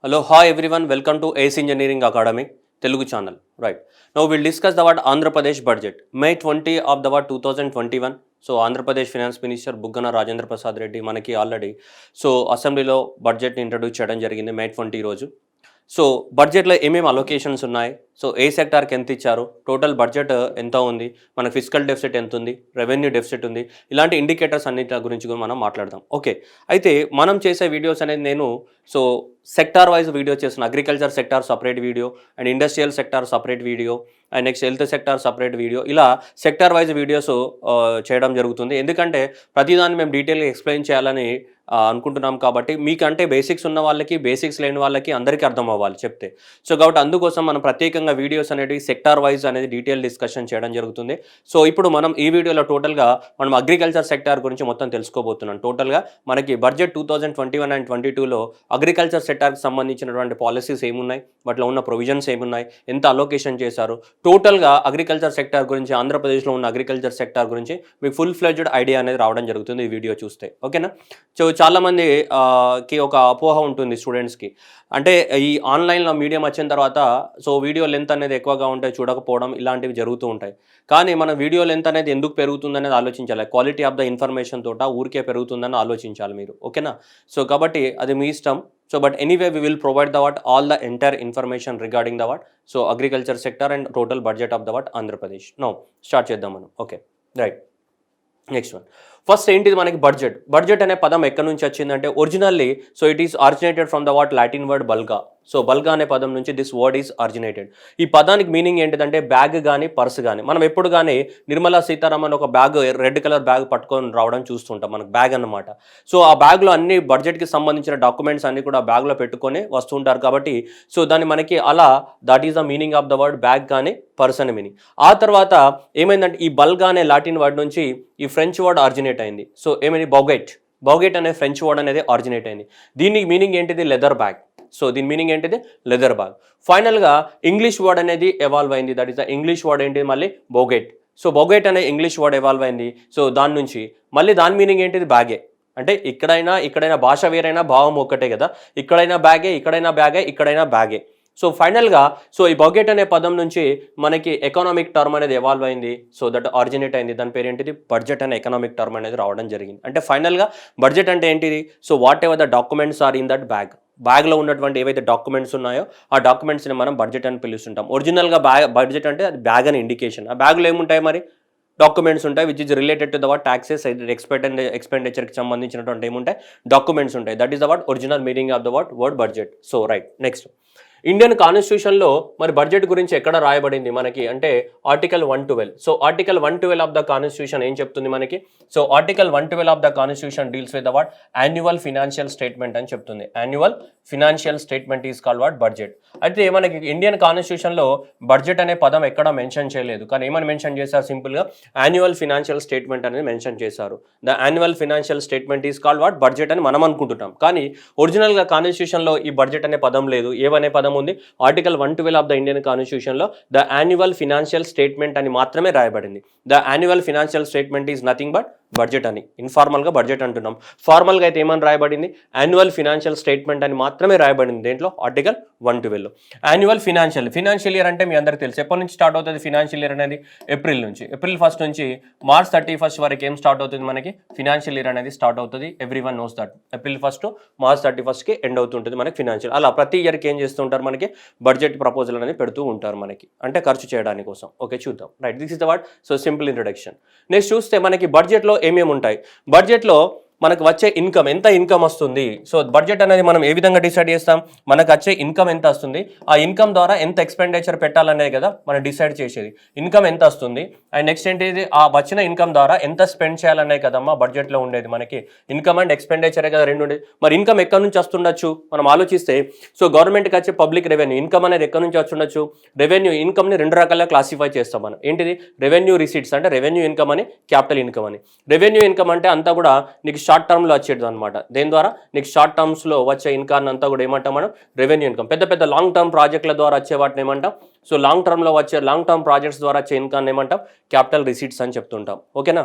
Hello, hi everyone. Welcome to ACE Engineering Academy Telugu channel. Right. Now we'll discuss the word Andhra Pradesh budget. May 20 of the word 2021. So Andhra Pradesh finance minister Buggana Rajendra Prasad Reddy మనకి already అసెంబ్లీలో బడ్జెట్ని introduce చేయడం జరిగింది మే 20 రోజు. So బడ్జెట్లో ఏమేమి allocations ఉన్నాయి, so ఏ సెక్టార్కి ఎంత ఇచ్చారు, టోటల్ బడ్జెట్ ఎంత ఉంది, మన ఫిజికల్ డెఫిసిట్ ఎంత ఉంది, రెవెన్యూ డెఫిసిట్ ఉంది, ఇలాంటి ఇండికేటర్స్ అన్నిటి గురించి కూడా మనం మాట్లాడదాం. ఓకే, అయితే మనం చేసే వీడియోస్ అనేది నేను సెక్టార్ వైజ్ వీడియో చేసిన agriculture sector separate video and industrial sector separate video and next health sector separate video, ఇలా సెక్టార్ వైజ్ వీడియోస్ చేయడం జరుగుతుంది. ఎందుకంటే ప్రతిదాన్ని మేము డీటెయిల్గా ఎక్స్ప్లెయిన్ చేయాలని అనుకుంటున్నాం. కాబట్టి మీకంటే బేసిక్స్ ఉన్న వాళ్ళకి, బేసిక్స్ లేని వాళ్ళకి అందరికీ అర్థం అవ్వాలి చెప్తే. సో కాబట్టి అందుకోసం మనం ప్రత్యేకంగా వీడియోస్ అనేవి సెక్టార్ వైజ్ అనేది డీటెయిల్ డిస్కషన్ చేయడం జరుగుతుంది. సో ఇప్పుడు మనం ఈ వీడియోలో టోటల్గా మనం అగ్రికల్చర్ సెక్టార్ గురించి మొత్తం తెలుసుకోబోతున్నాం. టోటల్గా మనకి బడ్జెట్ 2021 అండ్ 22లో అగ్రికల్చర్ సెక్టార్కి సంబంధించినటువంటి పాలసీస్ ఏమున్నాయి, వాటిలో ఉన్న ప్రొవిజన్స్ ఏమున్నాయి, ఎంత అలొకేషన్ చేశారు, టోటల్గా అగ్రికల్చర్ సెక్టార్ గురించి, ఆంధ్రప్రదేశ్లో ఉన్న అగ్రికల్చర్ సెక్టార్ గురించి మీకు ఫుల్ ఫ్లెడ్జ్డ్ ఐడియా అనేది రావడం జరుగుతుంది ఈ వీడియో చూస్తే. ఓకేనా? సో చాలామందికి ఒక అపోహ ఉంటుంది స్టూడెంట్స్కి, అంటే ఈ ఆన్లైన్లో మీడియం వచ్చిన తర్వాత వీడియో లెంత్ అనేది ఎక్కువగా ఉంటాయి, చూడకపోవడం ఇలాంటివి జరుగుతూ ఉంటాయి. కానీ మన వీడియో లెంత్ అనేది ఎందుకు పెరుగుతుంది అనేది ఆలోచించాలి. క్వాలిటీ ఆఫ్ ద ఇన్ఫర్మేషన్ తోట ఊరికే పెరుగుతుందని ఆలోచించాలి మీరు. ఓకేనా? సో కాబట్టి అది మీ ఇష్టం. But anyway we will provide the all the entire information regarding the agriculture sector and total budget of the Andhra Pradesh. Now start చేద్దాం మనం. Okay, right. Next one, first ఏంటిది మనకి బడ్జెట్ అనే పదం ఎక్కడి నుంచి వచ్చిందంటే originally it is originated from the Latin word bulga. బల్గా అనే పదం నుంచి దిస్ వర్డ్ ఈజ్ ఆరిజినేటెడ్. ఈ పదానికి మీనింగ్ ఏంటిదంటే బ్యాగ్ కానీ పర్స్ కానీ. మనం ఎప్పుడు కానీ నిర్మలా సీతారామన్ ఒక బ్యాగ్, రెడ్ కలర్ బ్యాగ్ పట్టుకొని రావడం చూస్తుంటాం, మనకు బ్యాగ్ అన్నమాట. ఆ బ్యాగ్లో అన్ని బడ్జెట్కి సంబంధించిన డాక్యుమెంట్స్ అన్ని కూడా బ్యాగ్లో పెట్టుకొని వస్తుంటారు. కాబట్టి దాన్ని మనకి అలా that is the meaning of the word bag కానీ పర్స్ అని మీనింగ్. ఆ తర్వాత ఏమైందంటే ఈ బల్గా అనే లాటిన్ వర్డ్ నుంచి ఈ ఫ్రెంచ్ వర్డ్ ఆరిజినేట్ అయింది. ఏమైంది, బౌగెట్ అనే ఫ్రెంచ్ వర్డ్ అనేది ఆరిజినేట్ అయింది. దీనికి మీనింగ్ ఏంటిది, లెదర్ బ్యాగ్. దీని మీనింగ్ ఏంటిది, లెదర్ బ్యాగ్. ఫైనల్గా ఇంగ్లీష్ వర్డ్ అనేది ఎవాల్వ్ అయింది. That is the English word ఏంటిది మళ్ళీ బౌగెట్. బౌగెట్ అనే ఇంగ్లీష్ వర్డ్ ఎవాల్వ్ అయింది. దాని నుంచి మళ్ళీ దాని మీనింగ్ ఏంటిది, బ్యాగే. అంటే ఇక్కడైనా భాష వేరైనా భావం ఒక్కటే కదా. ఇక్కడైనా బ్యాగే, ఇక్కడైనా బ్యాగే. ఫైనల్గా ఈ బౌగెట్ అనే పదం నుంచి మనకి ఎకనామిక్ టర్మ్ అనేది ఎవాల్వ్ అయింది. దట్ ఆరిజినేట్ అయింది. దాని పేరు ఏంటిది, బడ్జెట్ అనే ఎకనామిక్ టర్మ్ అనేది రావడం జరిగింది. అంటే ఫైనల్గా బడ్జెట్ అంటే ఏంటిది, whatever the documents are in that బ్యాగ్లో ఉన్నటువంటి ఏవైతే డాక్యుమెంట్స్ ఉన్నాయో ఆ డాక్యుమెంట్స్ని మనం బడ్జెట్ అని పిలుస్తుంటాం. ఒరిజినల్గా బడ్జెట్ అంటే అది బ్యాగ్ అని ఇండికేషన్. ఆ బ్యాగ్లో ఏముంటాయి మరి, డాక్యుమెంట్స్ ఉంటాయి which is related to the taxes, ఎక్స్పెండిచర్కి సంబంధించినటువంటి ఏముంటాయి, డాక్యుమెంట్స్ ఉంటాయి. That is the original meaning of the word budget. Right. Next, Indian కాన్స్టిట్యూషన్లో మరి బడ్జెట్ గురించి ఎక్కడ రాయబడింది మనకి అంటే article 112. Article 112 of the constitution ఏం చెప్తుంది మనకి, article 112 of the constitution deals with the annual financial statement అని చెప్తుంది. Annual financial statement is called budget. అయితే మనకి ఇండియన్ కాన్స్టిట్యూషన్లో బడ్జెట్ అనే పదం ఎక్కడ మెన్షన్ చేయలేదు, కానీ ఏమని మెన్షన్ చేశారు, సింపుల్గా యాన్యువల్ ఫినాన్షియల్ స్టేట్మెంట్ అనేది మెన్షన్ చేశారు. The annual financial statement is called budget అని మనం అనుకుంటున్నాం. కానీ ఒరిజినల్గా కాన్స్టిట్యూషన్లో ఈ బడ్జెట్ అనే పదం లేదు. ఏమనే పదం ఉంది, ఆర్టికల్ 112 ఆఫ్ ద ఇండియన్ కాన్స్టిట్యూషన్లో ద యాన్యువల్ ఫినాన్షియల్ స్టేట్మెంట్ అని మాత్రమే రాయబడింది. The annual financial statement is nothing but budget అని. ఇన్ఫార్మల్గా బడ్జెట్ అంటున్నాం. ఫార్మల్గా అయితే ఏమని రాయబడింది, యాన్యువల్ ఫినాన్షియల్ స్టేట్మెంట్ అని మాత్రమే రాయబడింది దేంట్లో, ఆర్టికల్ 112లో. యాన్యువల్ ఫినాన్షియల్ ఇయర్ అంటే మీ అందరికీ తెలుసు. ఎప్పటి నుంచి స్టార్ట్ అవుతుంది ఫినాన్షియల్ ఇయర్ అనేది, ఏప్రిల్ 1 నుంచి మార్చ్ 31 వరకు ఏం స్టార్ట్ అవుతుంది మనకి, ఫినాన్షియల్ ఇయర్ అనేది స్టార్ట్ అవుతుంది. Everyone knows that April 1 to March 31కి ఎండ్ అవుతుంటుంది మనకి ఫినాన్షియల్. అలా ప్రతి ఇయర్కి ఏం చేస్తుంటారు మనకి, బడ్జెట్ ప్రపోజల్ అనేది పెడుతూ ఉంటారు మనకి, అంటే ఖర్చు చేయడానికి కోసం. ఓకే, చూద్దాం. Right, this is the simple introduction. Next చూస్తే మనకి బడ్జెట్లో ఏమేమి ఉంటాయి, బడ్జెట్లో మనకు వచ్చే ఇన్కమ్, ఎంత ఇన్కమ్ వస్తుంది. బడ్జెట్ అనేది మనం ఏ విధంగా డిసైడ్ చేస్తాం, మనకు వచ్చే ఇన్కమ్ ఎంత వస్తుంది, ఆ ఇన్కమ్ ద్వారా ఎంత ఎక్స్పెండిచర్ పెట్టాలనేది కదా మనం డిసైడ్ చేసేది. ఇన్కమ్ ఎంత వస్తుంది అండ్ నెక్స్ట్ ఏంటిది, ఆ వచ్చిన ఇన్కమ్ ద్వారా ఎంత స్పెండ్ చేయాలనే కదమ్మా బడ్జెట్లో ఉండేది. మనకి ఇన్కమ్ అండ్ ఎక్స్పెండిచరే కదా రెండు ఉండేది. మరి ఇన్కమ్ ఎక్కడి నుంచి వస్తుండొచ్చు మనం ఆలోచిస్తే, గవర్నమెంట్కి వచ్చే పబ్లిక్ రెవెన్యూ ఇన్కమ్ అనేది ఎక్కడి నుంచి వస్తుండొచ్చు, రెవెన్యూ ఇన్కమ్ని రెండు రకాలుగా క్లాసిఫై చేస్తాం మనం. ఏంటిది, రెవెన్యూ రిసీట్స్ అంటే రెవెన్యూ ఇన్కమ్ అని, క్యాపిటల్ ఇన్కమ్ అని. రెవెన్యూ ఇన్కమ్ అంటే అంతా కూడా నీకు షార్ట్ టర్మ్లో వచ్చేది అనమాట. దేని ద్వారా నీకు షార్ట్ టర్మ్స్లో వచ్చే ఇన్కమ్ అంతా కూడా ఏమంటాం మనం, రెవెన్యూ ఇన్కమ్. పెద్ద లాంగ్ టర్మ్ ప్రాజెక్టుల ద్వారా వచ్చే వాటిని ఏమంటాం, లాంగ్ టర్మ్ ప్రాజెక్ట్స్ ద్వారా వచ్చే ఇన్కమ్ ఏమంటాం, క్యాపిటల్ రిసీట్స్ అని చెప్తుంటాం. ఓకేనా?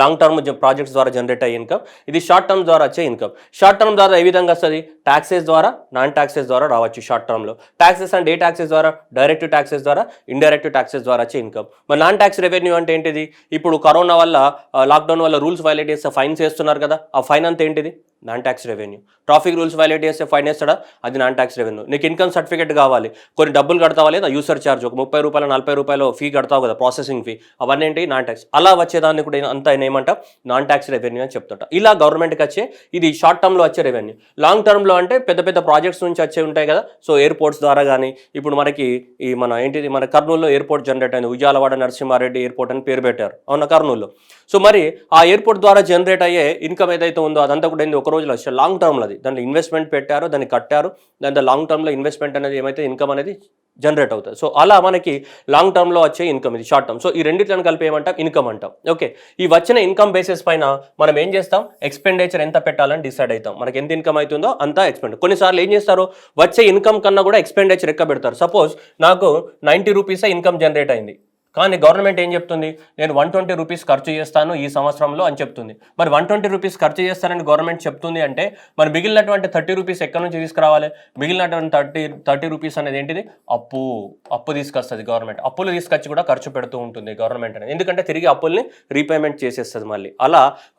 లాంగ్ టర్మ్ ప్రాజెక్ట్స్ ద్వారా జనరేట్ అయ్యే ఇన్కమ్, ఇది షార్ట్ టర్మ్ ద్వారా వచ్చే ఇన్కమ్. షార్ట్ టర్మ్ ద్వారా ఏ విధంగా వస్తుంది? ట్యాక్సెస్ ద్వారా, నాన్ ట్యాక్సెస్ ద్వారా రావచ్చు షార్ట్ టర్మ్లో. ట్యాక్సెస్ అంటే ఏ ట్యాక్సెస్ ద్వారా? డైరెక్ట్ ట్యాక్సెస్ ద్వారా, ఇండైరెక్ట్ ట్యాక్సెస్ ద్వారా వచ్చే ఇన్కమ్. మరి నాన్ ట్యాక్స్ రెవెన్యూ అంటే ఏంటిది? ఇప్పుడు కరోనా వల్ల, లాక్డౌన్ వల్ల రూల్స్ వైలేట్ చేస్తే ఫైన్స్ వేస్తున్నారు కదా, ఆ ఫైన్ అంతా ఏంటిది? Non tax revenue. Traffic rules violate చేస్తే ఫైన్ వేస్తాడా? అది నాన్ ట్యాక్స్ రెవెన్యూ. నీకు ఇన్కమ్ సర్టిఫికేట్ కావాలి, కొన్ని డబ్బులు కడతావా లేదా? యూసర్ ఛార్జ్ ఒక 30 రూపాయలు 40 రూపాయలు ఫీ కడతావు కదా, ప్రాసెసింగ్ ఫీ, అవన్నీ ఏంటి? Non tax. అలా వచ్చేదాన్ని కూడా అంతా ఏమంట? నాన్ ట్యాక్స్ రెవెన్యూ అని చెప్తాట. ఇలా గవర్నమెంట్కి వచ్చే ఇది షార్ట్ టర్మ్లో వచ్చే రెవెన్యూ. లాంగ్ టర్మ్లో అంటే పెద్ద పెద్ద ప్రాజెక్ట్స్ నుంచి వచ్చే ఉంటాయి కదా, సో ఎయిర్పోర్ట్స్ ద్వారా కానీ, ఇప్పుడు మనకి ఈ మన ఏంటిది, మన కర్నూలులో ఎయిర్పోర్ట్ జనరేట్ అయింది, ఉయ్యాలవాడ నరసింహారెడ్డి ఎయిర్పోర్ట్ అని పేరు పెట్టారు, అవునా, కర్నూలులో. సో మరి ఆ ఎయిర్పోర్ట్ ద్వారా జనరేట్ అయ్యే ఇన్కమ్ ఏదైతే ఉందో అదంతా కూడా ఏంది? ఒక రోజులో వచ్చే లాంగ్ టర్మ్లో అది, దాంట్లో ఇన్వెస్ట్మెంట్ పెట్టారు, దాన్ని కట్టారు, దాంట్లో లాంగ్ టర్మ్లో ఇన్వెస్ట్మెంట్ అనేది ఏమైతే ఇన్కమ్ అనేది జనరేట్ అవుతుంది. సో అలా మనకి లాంగ్ టర్మ్లో వచ్చే ఇన్కమ్, ఇది షార్ట్ టర్మ్. సో ఈ రెండింటిని కలిపి ఏమంటాం? ఇన్కమ్ అంటాం. ఓకే, ఈ వచ్చిన ఇన్కమ్ బేసిస్ పైన మనం ఏం చేస్తాం? ఎక్స్పెండిచర్ ఎంత పెట్టాలని డిసైడ్ అవుతాం. మనకి ఎంత ఇన్కమ్ అవుతుందో అంతా ఎక్స్పెండ్. కొన్నిసార్లు ఏం చేస్తారు? వచ్చే ఇన్కమ్ కన్నా కూడా ఎక్స్పెండిచర్ ఎక్కువ పెడతారు. సపోజ్ నాకు 90 రూపీసే ఇన్కమ్ జనరేట్ అయింది, కానీ గవర్నమెంట్ ఏం చెప్తుంది? నేను 120 రూపీస్ ఖర్చు చేస్తాను ఈ సంవత్సరంలో అని చెప్తుంది. మరి 120 రూపీస్ ఖర్చు చేస్తానని గవర్నమెంట్ చెప్తుంది అంటే మరి మిగిలినటువంటి 30 రూపీస్ ఎక్కడి నుంచి తీసుకురావాలి? మిగిలినటువంటి 30 రూపీస్ అనేది ఏంటిది? అప్పు తీసుకొస్తుంది గవర్నమెంట్. అప్పులు తీసుకొచ్చి కూడా ఖర్చు పెడుతూ ఉంటుంది గవర్నమెంట్ అనేది, ఎందుకంటే తిరిగి అప్పుల్ని రీపేమెంట్ చేసేస్తుంది మళ్ళీ.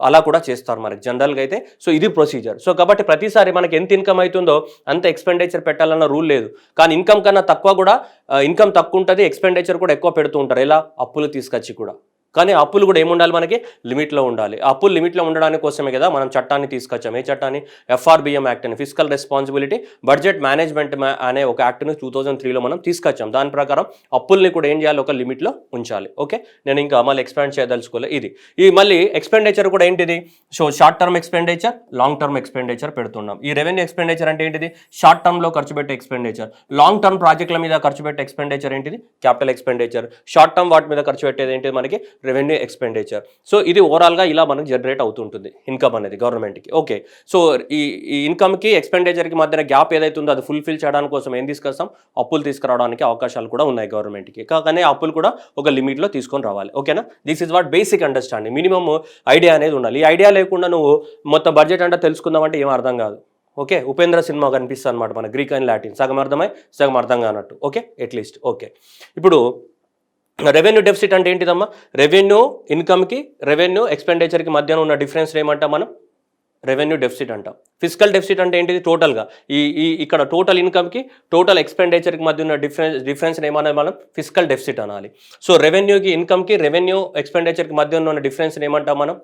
అలా కూడా చేస్తారు మనకి జనరల్గా అయితే. సో ఇది ప్రొసీజర్. సో కాబట్టి ప్రతిసారి మనకి ఎంత ఇన్కమ్ అవుతుందో అంత ఎక్స్పెండిచర్ పెట్టాలన్న రూల్ లేదు, కానీ ఇన్కమ్ కన్నా తక్కువ కూడా, ఇన్కమ్ తక్కువ ఉంటుంది, ఎక్స్పెండిచర్ కూడా ఎక్కువ పెడుతూ ఉంటారు. ఎలా? అప్పులు తీసుకొచ్చి కూడా. కానీ అప్పులు కూడా ఏముండాలి? మనకి లిమిట్లో ఉండాలి. అప్పులు లిమిట్లో ఉండడానికి కోసమే కదా మనం చట్టాన్ని తీసుకొచ్చాం. ఏ చట్టాన్ని? FRBM యాక్ట్ అని, ఫిజికల్ రెస్పాన్సిబిలిటీ బడ్జెట్ మేనేజ్మెంట్ అనే ఒక యాక్ట్ని 2003లో మనం తీసుకొచ్చాం. దాని ప్రకారం అప్పుల్ని కూడా ఏం చేయాలి? ఒక లిమిట్లో ఉంచాలి. ఓకే, నేను ఇంకా మళ్ళీ ఎక్స్పాండ్ చేయదలుచుకోలే. ఈ మళ్ళీ ఎక్స్పెండిచర్ కూడా ఏంటిది? So short term expenditure, long term expenditure పెడుతున్నాం. ఈ రెవెన్యూ ఎక్స్పెండిచర్ అంటే ఏంటిది? షార్ట్ టర్మ్లో ఖర్చు పెట్టే ఎక్స్పెండిచర్. లాంగ్ టర్మ్ ప్రాజెక్టుల మీద ఖర్చు పెట్టే ఎక్స్పెండిచర్ ఏంటిది? Capital expenditure. షార్ట్ టర్మ్ వాటి మీద ఖర్చు పెట్టేది ఏంటిది? మనకి రెవెన్యూ ఎక్స్పెండిచర్. సో ఇది ఓవరాల్గా ఇలా మనకు జనరేట్ అవుతుంటుంది ఇన్కమ్ అనేది గవర్నమెంట్కి. ఓకే, సో ఈ ఇన్కమ్కి ఎక్స్పెండిచర్కి మధ్యన గ్యాప్ ఏదైతే ఉందో అది ఫుల్ఫిల్ చేయడానికి కోసం ఏం తీసుకొస్తాం? అప్పులు తీసుకురావడానికి అవకాశాలు కూడా ఉన్నాయి గవర్నమెంట్కి. కానీ అప్పులు కూడా ఒక లిమిట్లో తీసుకొని రావాలి. ఓకేనా? This is what basic understanding. Minimum idea అనేది ఉండాలి. ఈ ఐడియా లేకుండా నువ్వు మొత్తం బడ్జెట్ అంటే తెలుసుకుందామంటే ఏం అర్థం కాదు. ఓకే, ఉపేంద్ర సినిమా కనిపిస్తుంది అనమాట మన గ్రీక్ అండ్ లాటిన్, సగం అర్థమై సగం అర్థం కానట్టు. Okay, at least. ఓకే, ఇప్పుడు రెవెన్యూ డెఫిసిట్ అంటే ఏంటిదమ్మా? రెవెన్యూ ఇన్కమ్కి, రెవెన్యూ ఎక్స్పెండిచర్కి మధ్యన ఉన్న డిఫరెన్స్ ఏమంటాం మనం? రెవెన్యూ డెఫిసిట్ అంటాం. ఫిజికల్ డెఫిసిట్ అంటే ఏంటిది? టోటల్గా ఇక్కడ టోటల్ ఇన్కమ్కి, టోటల్ ఎక్స్పెండిచర్కి మధ్య ఉన్న డిఫరెన్స్ ఏమన్నా మనం? ఫిజికల్ డెఫిసిట్ అనాలి. సో రెవెన్యూకి, ఇన్కమ్కి, రెవెన్యూ ఎక్స్పెండిచర్కి మధ్య ఉన్న డిఫరెన్స్ ఏమంటాం మనం?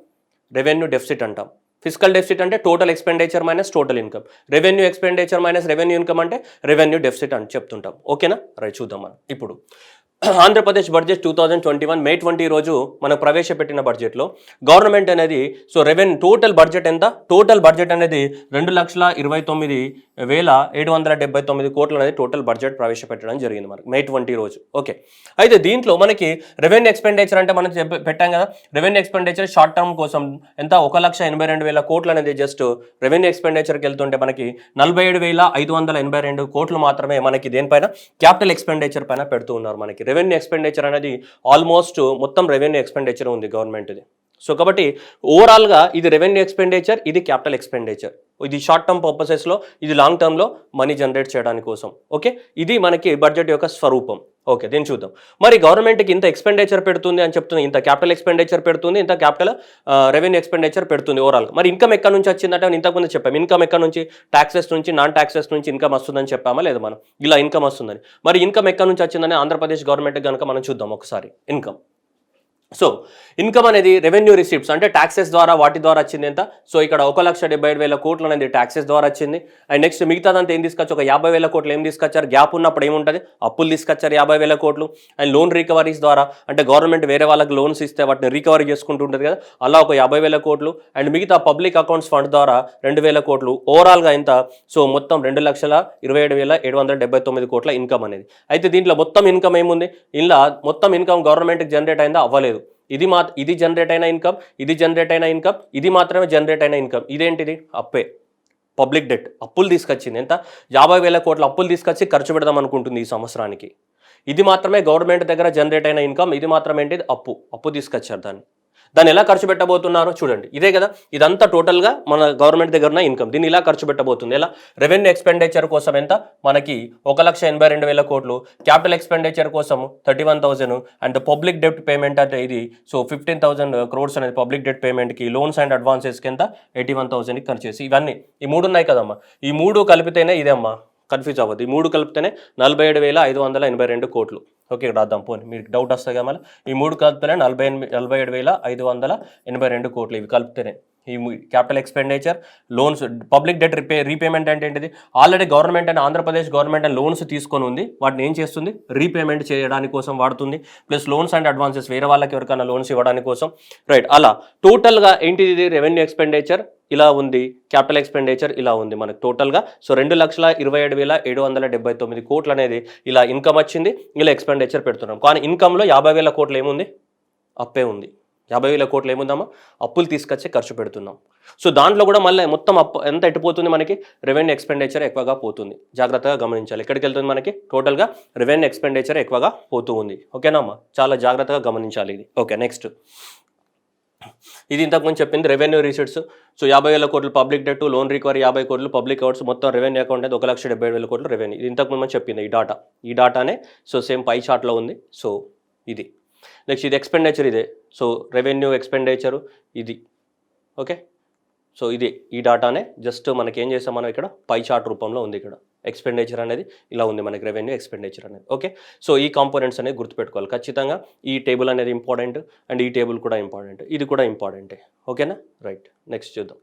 రెవెన్యూ డెఫిసిట్ అంటాం. ఫిజికల్ డెఫిసిట్ అంటే total expenditure minus total income. Revenue expenditure minus revenue income అంటే రెవెన్యూ డెఫిసిట్ అని చెప్తుంటాం. ఓకేనా? రైట్, చూద్దాం మనం ఇప్పుడు. ఆంధ్రప్రదేశ్ బడ్జెట్ 2021 May 20 రోజు మనం ప్రవేశపెట్టిన బడ్జెట్లో గవర్నమెంట్ అనేది, సో టోటల్ బడ్జెట్ ఎంత? టోటల్ బడ్జెట్ అనేది 2,29,779 కోట్లు అనేది టోటల్ బడ్జెట్ ప్రవేశపెట్టడం జరిగింది మనకి May 20 రోజు. ఓకే, అయితే దీంట్లో మనకి రెవెన్యూ ఎక్స్పెండిచర్ అంటే మనం పెట్టాం కదా, రెవెన్యూ ఎక్స్పెండిచర్ షార్ట్ టర్మ్ కోసం ఎంత? 1,82,000 కోట్లు అనేది జస్ట్ రెవెన్యూ ఎక్స్పెండిచర్కి వెళ్తుంటే మనకి 47,582 కోట్లు మాత్రమే మనకి దేనిపైన? క్యాపిటల్ ఎక్స్పెండిచర్ పైన పెడుతూ ఉన్నారు మనకి. రెవెన్యూ ఎక్స్పెండిచర్ అనేది ఆల్మోస్ట్ మొత్తం రెవెన్యూ ఎక్స్పెండిచర్ ఉంది గవర్నమెంట్ది. సో కాబట్టి ఓవరాల్గా ఇది రెవెన్యూ ఎక్స్పెండిచర్, ఇది క్యాపిటల్ ఎక్స్పెండిచర్. ఇది షార్ట్ టర్మ్ పర్పసెస్లో, ఇది లాంగ్ టర్మ్లో మనీ జనరేట్ చేయడానికి కోసం. ఓకే, ఇది మనకి బడ్జెట్ యొక్క స్వరూపం. ఓకే, దీన్ని చూద్దాం. మరి గవర్నమెంట్కి ఇంత ఎక్స్పెండిచర్ పెడుతుంది అని చెప్తుంది, ఇంత క్యాపిటల్ ఎక్స్పెండిచర్ పెడుతుంది, ఇంత క్యాపిటల్ రెవెన్యూ ఎక్స్పెండిచర్ పెడుతుంది ఓవరాల్గా. మరి ఇన్కమ్ ఎక్కడి నుంచి వచ్చిందంటే ఇంతకుముందు చెప్పాము, ఇన్కమ్ ఎక్కడి నుంచి? ట్యాక్సెస్ నుంచి, నాన్ ట్యాక్సెస్ నుంచి ఇన్కమ్ వస్తుందని చెప్పామా లేదా మనం? ఇలా ఇన్కమ్ వస్తుందని. మరి ఇన్కమ్ ఎక్కడి నుంచి వచ్చిందని ఆంధ్రప్రదేశ్ గవర్నమెంట్ కనుక మనం చూద్దాం ఒకసారి ఇన్కమ్. సో ఇన్కమ్ అనేది రెవెన్యూ రిసిప్ట్స్ అంటే ట్యాక్సెస్ ద్వారా, వాటి ద్వారా వచ్చింది ఎంత? సో ఇక్కడ 1,77,000 కోట్లు అనేది ట్యాక్సెస్ ద్వారా వచ్చింది. అండ్ నెక్స్ట్ మిగతాదంతా ఏం తీసుకొచ్చి ఒక 50,000 కోట్లు ఏం తీసుకొచ్చారు? గ్యాప్ ఉన్నప్పుడు ఏముంటుంది? అప్పులు తీసుకొచ్చారు 50,000 కోట్లు. అండ్ లోన్ రికవరీస్ ద్వారా, అంటే గవర్నమెంట్ వేరే వాళ్ళకి లోన్స్ ఇస్తే వాటిని రికవరీ చేసుకుంటూ ఉంటుంది కదా, అలా ఒక 50,000 కోట్లు. అండ్ మిగతా పబ్లిక్ అకౌంట్స్ ఫండ్ ద్వారా 2,000 కోట్లు. ఓవరాల్గా ఎంత? సో మొత్తం 2,27,779 కోట్ల ఇన్కమ్ అనేది. అయితే దీంట్లో మొత్తం ఇన్కమ్ ఏముంది? ఇలా మొత్తం ఇన్కమ్ గవర్నమెంట్కి జనరేట్ అయిందా? అవ్వలేదు. ఇది జనరేట్ అయిన ఇన్కమ్, ఇది జనరేట్ అయిన ఇన్కమ్, ఇది మాత్రమే జనరేట్ అయిన ఇన్కమ్. ఇదేంటిది? అప్పే, పబ్లిక్ డెట్. అప్పులు తీసుకొచ్చింది ఎంత? 50,000 కోట్ల అప్పులు తీసుకొచ్చి ఖర్చు పెడదాం అనుకుంటుంది ఈ సంవత్సరానికి. ఇది మాత్రమే గవర్నమెంట్ దగ్గర జనరేట్ అయిన ఇన్కమ్, ఇది మాత్రం ఏంటిది? అప్పు తీసుకొచ్చారు దాన్ని. దాన్ని ఎలా ఖర్చు పెట్టబోతున్నారో చూడండి. ఇదే కదా, ఇదంతా టోటల్గా మన గవర్నమెంట్ దగ్గర ఉన్న ఇన్కమ్. దీన్ని ఇలా ఖర్చు పెట్టబోతుంది. ఎలా? రెవెన్యూ ఎక్స్పెండిచర్ కోసం ఎంత మనకి 1,82,000 కోట్లు, క్యాపిటల్ ఎక్స్పెండిచర్ కోసం 31,000 అండ్ పబ్లిక్ డెప్ట్ పేమెంట్ అంటే ఇది సో 15,000 crores అనేది పబ్లిక్ డెప్ట్ పేమెంట్కి, లోన్స్ అండ్ అడ్వాన్సెస్కి ఎంత 81,000 ఖర్చు చేసి, ఇవన్నీ ఈ మూడు ఉన్నాయి కదమ్మా, ఈ మూడు కలిపితేనే ఇదే అమ్మా, కన్ఫ్యూజ్ అవ్వద్దు, ఈ మూడు కలిపితేనే 47,582 కోట్లు. ఓకే, ఇక్కడ రాద్దాం పోనీ, మీకు డౌట్ వస్తుంది కదా మళ్ళీ. ఈ మూడు కలిపితేనే 47,582 కోట్లు. ఇవి కలిపితేనే ఈ capital expenditure, loans, public debt repayment అంటే ఏంటిది? Already government and Andhra Pradesh government and loans తీసుకొని ఉంది, వాటిని ఏం చేస్తుంది? రీపేమెంట్ చేయడానికి కోసం వాడుతుంది. ప్లస్ లోన్స్ అండ్ అడ్వాన్సెస్ వేరే వాళ్ళకి ఎవరికైనా లోన్స్ ఇవ్వడానికి కోసం, రైట్? అలా టోటల్గా ఏంటిది? రెవెన్యూ ఎక్స్పెండిచర్ ఇలా ఉంది, క్యాపిటల్ ఎక్స్పెండిచర్ ఇలా ఉంది మనకు టోటల్గా. సో 2,27,779 కోట్లు అనేది ఇలా ఇన్కమ్ వచ్చింది, ఇలా ఎక్స్పెండిచర్ పెడుతున్నాం. కానీ ఇన్కమ్లో 50,000 కోట్లు ఏముంది? అప్పే ఉంది. 50,000 కోట్లు ఏముందామా? అప్పులు తీసుకొచ్చి ఖర్చు పెడుతున్నాం. సో దాంట్లో కూడా మళ్ళీ మొత్తం అప్పు ఎంత ఎట్టిపోతుంది మనకి? రెవెన్యూ ఎక్స్పెండిచర్ ఎక్కువగా పోతుంది. జాగ్రత్తగా గమనించాలి. ఎక్కడికి వెళ్తుంది మనకి? టోటల్గా రెవెన్యూ ఎక్స్పెండిచర్ ఎక్కువగా పోతూ ఉంది. ఓకేనా అమ్మా? చాలా జాగ్రత్తగా గమనించాలి ఇది. ఓకే, నెక్స్ట్ ఇది ఇంతకుముందు చెప్పింది రెవెన్యూ రిసీట్స్. సో 50,000 కోట్లు పబ్లిక్ డెట్, లోన్ రికవరీ 50 కోట్లు, పబ్లిక్ అవర్స్, మొత్తం రెవెన్యూ అకౌంట్ అనేది 1,77,000 కోట్లు రెవెన్యూ. ఇది ఇంతకుముందు మనం చెప్పింది ఈ డేటానే. సో సేమ్ పై చార్ట్లో ఉంది. సో ఇది నెక్స్ట్, ఇది ఎక్స్పెండిచర్ ఇదే. సో రెవెన్యూ ఎక్స్పెండిచరు ఇది. ఓకే, సో ఇది ఈ డేటానే జస్ట్ మనకి ఏం చేసాం మనం ఇక్కడ పై చార్ట్ రూపంలో ఉంది. ఇక్కడ ఎక్స్పెండిచర్ అనేది ఇలా ఉంది మనకి, రెవెన్యూ ఎక్స్పెండిచర్ అనేది. ఓకే, సో ఈ కాంపోనెంట్స్ అనేది గుర్తుపెట్టుకోవాలి ఖచ్చితంగా. ఈ టేబుల్ అనేది ఇంపార్టెంట్ అండ్ ఈ టేబుల్ కూడా ఇంపార్టెంట్, ఇది కూడా ఇంపార్టెంటే. ఓకేనా? రైట్, నెక్స్ట్ చూద్దాం.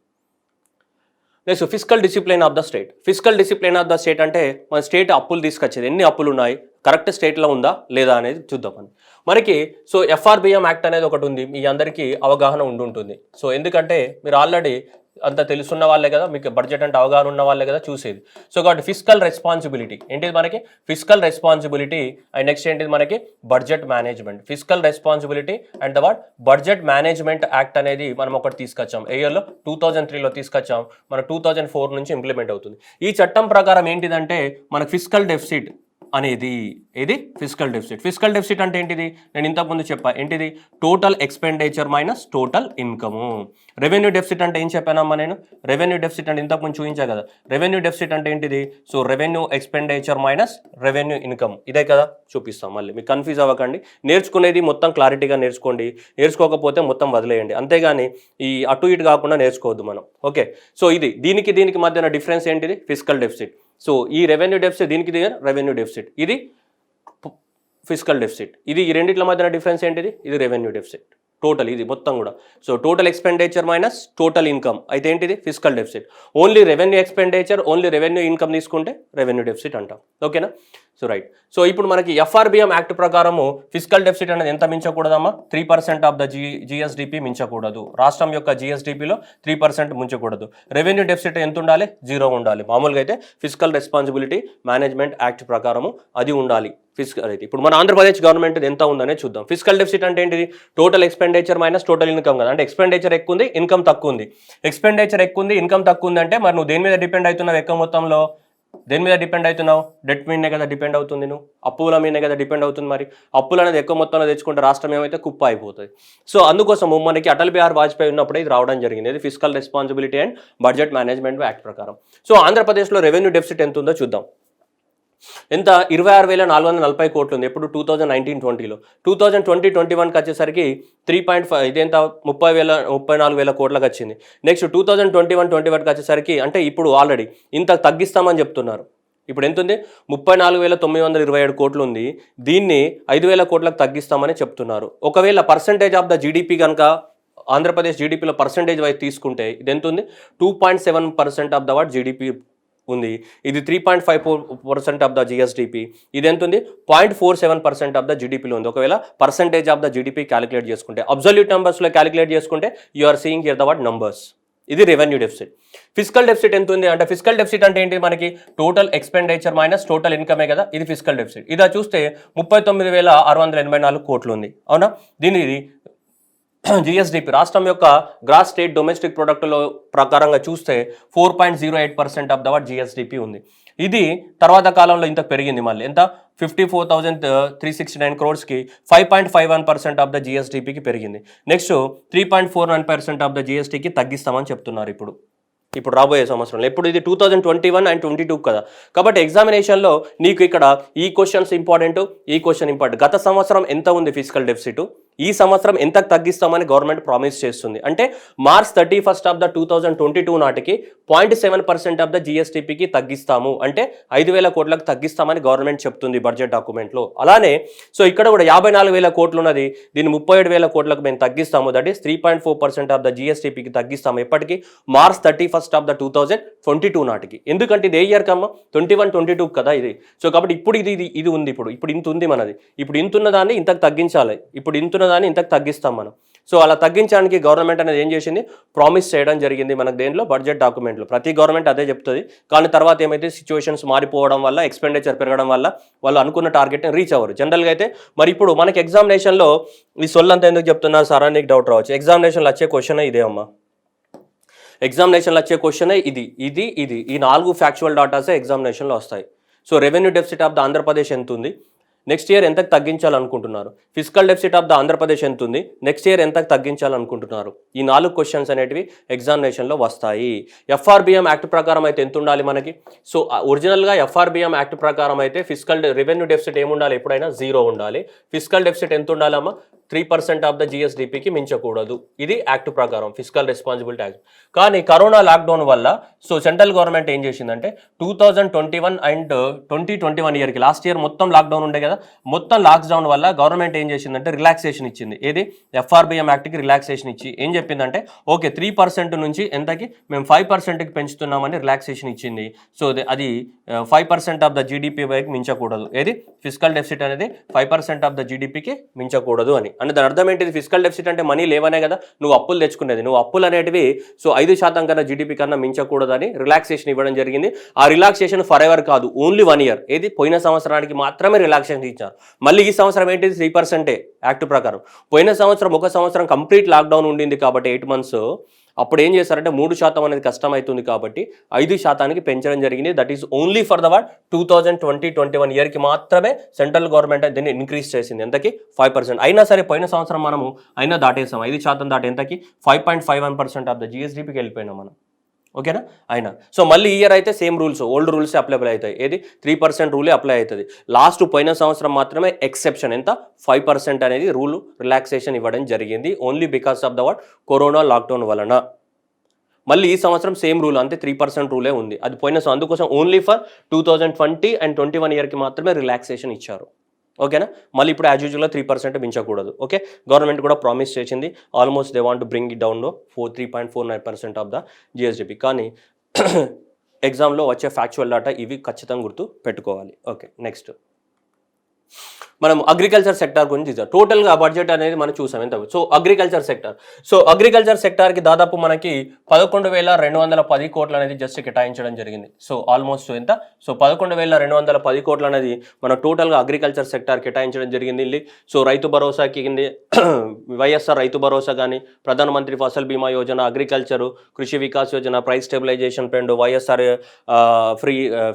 Next physical discipline of the state. Physical discipline of the state అంటే మన స్టేట్ అప్పులు తీసుకొచ్చేది, ఎన్ని అప్పులు ఉన్నాయి, కరెక్ట్ స్టేట్లో ఉందా లేదా అనేది చూద్దామని. మనకి సో FRBM యాక్ట్ అనేది ఒకటి ఉంది, మీ అందరికీ అవగాహన ఉండుంటుంది. సో ఎందుకంటే మీరు ఆల్రెడీ అంత తెలుసున్న వాళ్ళే కదా, మీకు బడ్జెట్ అంటే అవగాహన ఉన్న వాళ్ళే కదా చూసేది. సో కాబట్టి ఫిజికల్ రెస్పాన్సిబిలిటీ ఏంటిది మనకి? ఫిజికల్ రెస్పాన్సిబిలిటీ అండ్ నెక్స్ట్ ఏంటిది మనకి? Budget management. Physical responsibility and the what? Budget management act అనేది మనం ఒకటి తీసుకొచ్చాం. ఏ ఇయర్లో? 2003లో తీసుకొచ్చాం. మన 2004 నుంచి ఇంప్లిమెంట్ అవుతుంది. ఈ చట్టం ప్రకారం ఏంటిదంటే మన ఫిజికల్ డెఫిసిట్ అనేది ఏది? Physical deficit. ఫిజికల్ డెఫిసిట్ అంటే ఏంటిది? నేను ఇంతకుముందు చెప్పా, ఏంటిది? Total expenditure minus total income. Revenue deficit అంటే ఏం చెప్పానమ్మా నేను? రెవెన్యూ డెఫిసిట్ అంటే ఇంతకుముందు చూపించా కదా. రెవెన్యూ డెఫిసిట్ అంటే ఏంటిది? So revenue expenditure minus revenue income, ఇదే కదా. చూపిస్తాం మళ్ళీ, మీకు కన్ఫ్యూజ్ అవ్వకండి. నేర్చుకునేది మొత్తం క్లారిటీగా నేర్చుకోండి, నేర్చుకోకపోతే మొత్తం వదిలేయండి. అంతేగాని ఈ అటు ఇటు కాకుండా నేర్చుకోవద్దు మనం. ఓకే, సో ఇది దీనికి మధ్యన డిఫరెన్స్ ఏంటిది? Physical deficit. సో ఈ రెవెన్యూ డెఫిసిట్, దీనికి రెవెన్యూ డెఫిసిట్, ఇది ఫిజికల్ డెఫిసిట్. ఇది ఈ రెండిట్ల మధ్యన డిఫరెన్స్ ఏంటిది? ఇది రెవెన్యూ డెఫిసిట్. టోటల్ ఇది మొత్తం కూడా. So total expenditure minus total income అయితే ఏంటిది? Physical deficit. Only revenue expenditure, only revenue income తీసుకుంటే రెవెన్యూ డెఫిసిట్ అంటాం. ఓకేనా? So right. సో ఇప్పుడు మనకి FRBM యాక్ట్ ప్రకారము ఫిజికల్ డెఫిసిట్ అనేది ఎంత మించకూడదమ్మా? 3% ఆఫ్ ద GSDP మించకూడదు. రాష్ట్రం యొక్క GSDPలో 3% మించకూడదు. రెవెన్యూ డెఫిసిట్ ఎంత ఉండాలి? 0 ఉండాలి. మామూలుగా అయితే ఫిజికల్ రెస్పాన్సిబిలిటీ మేనేజ్మెంట్ యాక్ట్ ప్రకారము అది ఉండాలి. ఫిజికల్ అయితే ఇప్పుడు మన ఆంధ్రప్రదేశ్ గవర్నమెంట్ ఎంత ఉందనే చూద్దాం. ఫిజికల్ డెఫిసిట్ అంటే ఏంటిది? Total expenditure minus total income కదా. అంటే ఎక్స్పెండిచర్ ఎక్కువ ఉంది, ఇన్కమ్ తక్కువ ఉంది. ఎక్స్పెండిచర్ ఎక్కువ ఉంది, ఇన్కమ్ తక్కువ ఉంది అంటే మరి నువ్వు దేని మీద డిపెండ్ అవుతున్నావు? ఎక్కువ మొత్తంలో దేని మీద డిపెండ్ అవుతున్నావు? డెట్ మీదనే కదా డిపెండ్ అవుతుంది. నువ్వు అప్పుల మీదనే కదా డిపెండ్ అవుతుంది. మరి అప్పులు అనేది ఎక్కువ మొత్తంలో తెచ్చుకుంటే రాష్ట్రం ఏమైతే కుప్ప అయిపోతుంది. సో అందుకోసం మనకి అటల్ బిహారీ వాజ్పేయి ఉన్నప్పుడే ఇది రావడం జరిగింది. ఇది physical responsibility and budget management act ప్రకారం. సో ఆంధ్రప్రదేశ్లో రెవెన్యూ డెఫిసిట్ ఎంత ఉందో చూద్దాం. ఎంత? 26,440 కోట్లు ఉంది. ఎప్పుడు? 2019-20లో. 2020-21కి వచ్చేసరికి 3.5, ఇదేంత? 34,000 కోట్లకు వచ్చింది. నెక్స్ట్ 2021-21కి వచ్చేసరికి అంటే ఇప్పుడు ఆల్రెడీ ఇంత తగ్గిస్తామని చెప్తున్నారు. ఇప్పుడు ఎంత ఉంది? 34,927 కోట్లు ఉంది. దీన్ని 5,000 కోట్లకు తగ్గిస్తామని చెప్తున్నారు. ఒకవేళ పర్సంటేజ్ ఆఫ్ ద GDP కనుక ఆంధ్రప్రదేశ్ జీడిపిలో పర్సంటేజ్ వైజ్ తీసుకుంటే ఇది ఎంత ఉంది? 2.7% ఆఫ్ ద వాట్ GDP ఉంది. ఇది 3.54% ఆఫ్ ద GSDP. ఇది ఎంత ఉంది? 0.47% ఆఫ్ ద GDPలో ఉంది. ఒకవేళ percentage of the GDP calculate చేసుకుంటే, అబ్సల్యూట్ నెంబర్స్లో క్యాలిక్యులేట్ చేసుకుంటే you are seeing here the what numbers. ఇది రెవెన్యూ డెఫిసిట్. ఫిజికల్ డెఫిసిట్ ఎంత ఉంది అంటే, ఫిజికల్ డెఫిసిట్ అంటే ఏంటి? మనకి టోటల్ ఎక్స్పెండిచర్ మైనస్ టోటల్ ఇన్కమే కదా. ఇది ఫిజికల్ డెఫిసిట్. ఇది చూస్తే 39,684 కోట్లు ఉంది. అవునా? దీని GSDP రాష్ట్రం యొక్క గ్రాస్ స్టేట్ డొమెస్టిక్ ప్రొడక్ట్లో ప్రకారంగా చూస్తే 4.08% ఆఫ్ ద వాట్ GSDP ఉంది. ఇది తర్వాత కాలంలో ఇంత పెరిగింది, మళ్ళీ ఎంత 54,369 crores-కి 5.51% ఆఫ్ ద జిఎస్డిపికి పెరిగింది. నెక్స్ట్ 3.49% ఆఫ్ ద జిఎస్టీకి తగ్గిస్తామని చెప్తున్నారు ఇప్పుడు రాబోయే సంవత్సరంలో. ఇప్పుడు ఇది 2021 అండ్ 22 కదా, కాబట్టి ఎగ్జామినేషన్లో నీకు ఇక్కడ ఈ క్వశ్చన్స్ ఇంపార్టెంట్, ఈ క్వశ్చన్ ఇంపార్టెంట్. గత సంవత్సరం ఎంత ఉంది ఫిజికల్ డెఫిసిట్, ఈ సంవత్సరం ఎంత తగ్గిస్తామని గవర్నమెంట్ ప్రామిస్ చేస్తుంది. అంటే March 31 ఆఫ్ ద 2022 నాటికి 0.7% ఆఫ్ ద జిఎస్టిపికి తగ్గిస్తాము, అంటే 5,000 కోట్లకు తగ్గిస్తామని గవర్నమెంట్ చెప్తుంది బడ్జెట్ డాక్యుమెంట్లో. అలానే సో ఇక్కడ కూడా 54,000 కోట్లు ఉన్నది, దీన్ని 37,000 కోట్లకు మేము తగ్గిస్తాము, దట్ ఈస్ 3.4% ఆఫ్ ద జిఎస్టిపికి తగ్గిస్తాము. ఎప్పటికీ March 31 ఆఫ్ ద 2022 నాటికి. ఎందుకంటే ఇది ఏ ఇయర్ కమ్మా, 21-22 కదా ఇది. సో కాబట్టి ఇప్పుడు ఇది ఉంది, ఇప్పుడు ఇంత ఉంది మనది, ఇప్పుడు ఇంత ఉన్నదాన్ని ఇంతకు తగ్గించాలి, ఇప్పుడు ఇంత దాన్ని ఇంతకు తగ్గిస్తాం మనం. సో అలా తగ్గించడానికి గవర్నమెంట్ అనేది ఏం చేసింది, ప్రామిస్ చేయడం జరిగింది మనకు దేంట్లో, బడ్జెట్ డాక్యుమెంట్లో. ప్రతి గవర్నమెంట్ అదే చెప్తుంది, కానీ తర్వాత ఏమైతే సిచ్యువేషన్స్ మారిపోవడం వల్ల, ఎక్స్పెండిచర్ పెరగడం వల్ల వాళ్ళు అనుకున్న టార్గెట్ని రీచ్ అవ్వరు జనరల్గా అయితే. మరి ఇప్పుడు మనకి ఎగ్జామినేషన్లో ఈ సొల్లంతా ఎందుకు చెప్తున్నారు సార్ అని నీకు డౌట్ రావచ్చు. ఎగ్జామినేషన్లో వచ్చే క్వశ్చనే ఇదే అమ్మా, ఎగ్జామినేషన్లో వచ్చే క్వశ్చనే ఇది ఈ 4 ఫ్యాక్చువల్ డాటాసే ఎగ్జామినేషన్లో వస్తాయి. So revenue deficit of the Andhra Pradesh ఎంత ఉంది, నెక్స్ట్ ఇయర్ ఎంతకు తగ్గించాలనుకుంటున్నారు, physical deficit of the Andhra Pradesh ఎంత ఉంది, నెక్స్ట్ ఇయర్ ఎంతకు తగ్గించాలనుకుంటున్నారు. ఈ 4 క్వశ్చన్స్ అనేటివి ఎగ్జామినేషన్లో వస్తాయి. ఎఫ్ఆర్బిఎం యాక్ట్ ప్రకారం అయితే ఎంత ఉండాలి మనకి, సో ఒరిజినల్గా ఎఫ్ఆర్బిఎం యాక్ట్ ప్రకారం అయితే ఫిజికల్ రెవెన్యూ డెఫిసిట్ ఏముండాలి, ఎప్పుడైనా 0 ఉండాలి. ఫిజికల్ డెఫిసిట్ ఎంత ఉండాలమ్మా, 3% ఆఫ్ ద జిఎస్డిపికి మించకూడదు. ఇది యాక్ట్ ప్రకారం, ఫిజికల్ రెస్పాన్సిబిలిటీ యాక్ట్. కానీ కరోనా లాక్డౌన్ వల్ల సో సెంట్రల్ గవర్నమెంట్ ఏం చేసిందంటే 2021 అండ్ 2021 ఇయర్కి, లాస్ట్ ఇయర్ మొత్తం లాక్డౌన్ ఉండే కదా, మొత్తం లాక్డౌన్ వల్ల గవర్నమెంట్ ఏం చేసిందంటే రిలాక్సేషన్ ఇచ్చింది. ఏది, ఎఫ్ఆర్బిఎం యాక్ట్కి రిలాక్సేషన్ ఇచ్చి ఏం చెప్పిందంటే ఓకే 3% నుంచి ఎంతకి మేము 5%కి పెంచుతున్నామని రిలాక్సేషన్ ఇచ్చింది. సో అది 5% ఆఫ్ ద జీడిపి వైపు మించకూడదు. ఏది, ఫిజికల్ డెఫిసిట్ అనేది 5% ఆఫ్ ద జీడిపికి మించకూడదు అని. అంటే దాని అర్థం ఏంటిది, ఫిజికల్ డెఫిసిట్ అంటే మనీ లేవనే కదా, నువ్వు అప్పులు తెచ్చుకునేది, నువ్వు అప్పులు అనేటివి సో 5% కన్నా జీడిపి కన్నా మించకూడదని రిలాక్సేషన్ ఇవ్వడం జరిగింది. ఆ రిలాక్సేషన్ ఫర్ ఎవర్ కాదు, ఓన్లీ 1 ఇయర్. ఏది, పోయిన సంవత్సరానికి మాత్రమే రిలాక్సేషన్ ఇచ్చారు. మళ్ళీ ఈ సంవత్సరం ఏంటిది 3% యాక్ట్ ప్రకారం. పోయిన సంవత్సరం 1 సంవత్సరం కంప్లీట్ లాక్డౌన్ ఉండింది కాబట్టి 8 months, అప్పుడు ఏం చేశారంటే 3% అనేది కష్టమవుతుంది కాబట్టి 5%కి పెంచడం జరిగింది. That is only for the 2020-21 ఇయర్కి మాత్రమే సెంట్రల్ గవర్నమెంట్ దీన్ని ఇంక్రీజ్ చేసింది. ఎంతకి, 5%. అయినా సరే పోయిన సంవత్సరం మనము దాటేసాం, 5% దాటి ఎంతకి 5.51% ఆఫ్ ద జిఎస్డిపికి వెళ్ళిపోయినాం మనం. ఓకేనా అయినా. సో మళ్ళీ ఇయర్ అయితే same rules, old rules applicable అవుతాయి. ఏది, 3% రూలే అప్లై అవుతుంది. లాస్ట్ పోయిన సంవత్సరం మాత్రమే ఎక్సెప్షన్, ఎంత 5% అనేది రూల్ రిలాక్సేషన్ ఇవ్వడం జరిగింది, only because of the corona lockdown వలన. మళ్ళీ ఈ సంవత్సరం సేమ్ రూల్, అంతే 3% రూలే ఉంది. అది పోయిన అందుకోసం ఓన్లీ ఫర్ 2020 అండ్ 21 ఇయర్కి మాత్రమే రిలాక్సేషన్ ఇచ్చారు. ఓకేనా. మళ్ళీ ఇప్పుడు యాజ్ యూజువల్గా 3% మించకూడదు. ఓకే, గవర్నమెంట్ కూడా ప్రామిస్ చేసింది, almost they want to bring it down 3.49% of the GSDP. కానీ ఎగ్జామ్లో వచ్చే ఫ్యాక్చువల్ డాటా ఇవి ఖచ్చితంగా గుర్తు పెట్టుకోవాలి. ఓకే, నెక్స్ట్ మనం అగ్రికల్చర్ సెక్టార్ గురించి చూద్దాం. టోటల్గా బడ్జెట్ అనేది మనం చూసాం ఎంత. సో అగ్రికల్చర్ సెక్టార్కి దాదాపు మనకి 11,210 కోట్లు అనేది జస్ట్ కేటాయించడం జరిగింది. సో ఆల్మోస్ట్ ఎంత, సో 11,210 కోట్లు అనేది మన టోటల్గా అగ్రికల్చర్ సెక్టార్ కేటాయించడం జరిగింది. సో రైతు భరోసాకి కింద వైఎస్ఆర్ రైతు భరోసా కానీ, ప్రధానమంత్రి ఫసల్ బీమా Yojana, agriculture Krishi Vikas Yojana, price stabilisation fund, YSR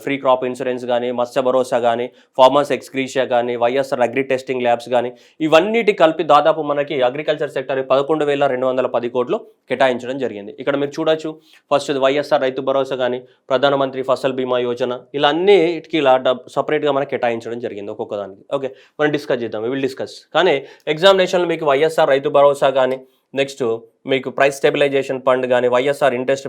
free crop insurance కానీ, మత్స్య భరోసా కానీ, ఫార్మర్స్ ఎక్స్గ్రీషియా కానీ, వైఎస్ఆర్ అగ్రి టెస్టింగ్ ల్యాబ్స్ కానీ, ఇవన్నిటి కలిపి దాదాపు మనకి అగ్రికల్చర్ సెక్టర్ 11,210 కోట్లు కేటాయించడం జరిగింది. ఇక్కడ మీరు చూడొచ్చు, ఫస్ట్ వైఎస్ఆర్ రైతు భరోసా కానీ, ప్రధానమంత్రి ఫసల్ బీమా యోజన, ఇలా అన్నిటికీ ఇలా సపరేట్గా మనకి కేటాయించడం జరిగింది ఒక్కొక్క దానికి. ఓకే, మనం డిస్కస్ చేద్దాం, విల్ డిస్కస్. కానీ ఎగ్జామినేషన్లో మీకు వైఎస్ఆర్ రైతు భరోసా కానీ, నెక్స్ట్ మీకు ప్రైస్ స్టెబిలైజేషన్ ఫండ్ కానీ, వైఎస్ఆర్ ఇంట్రెస్ట్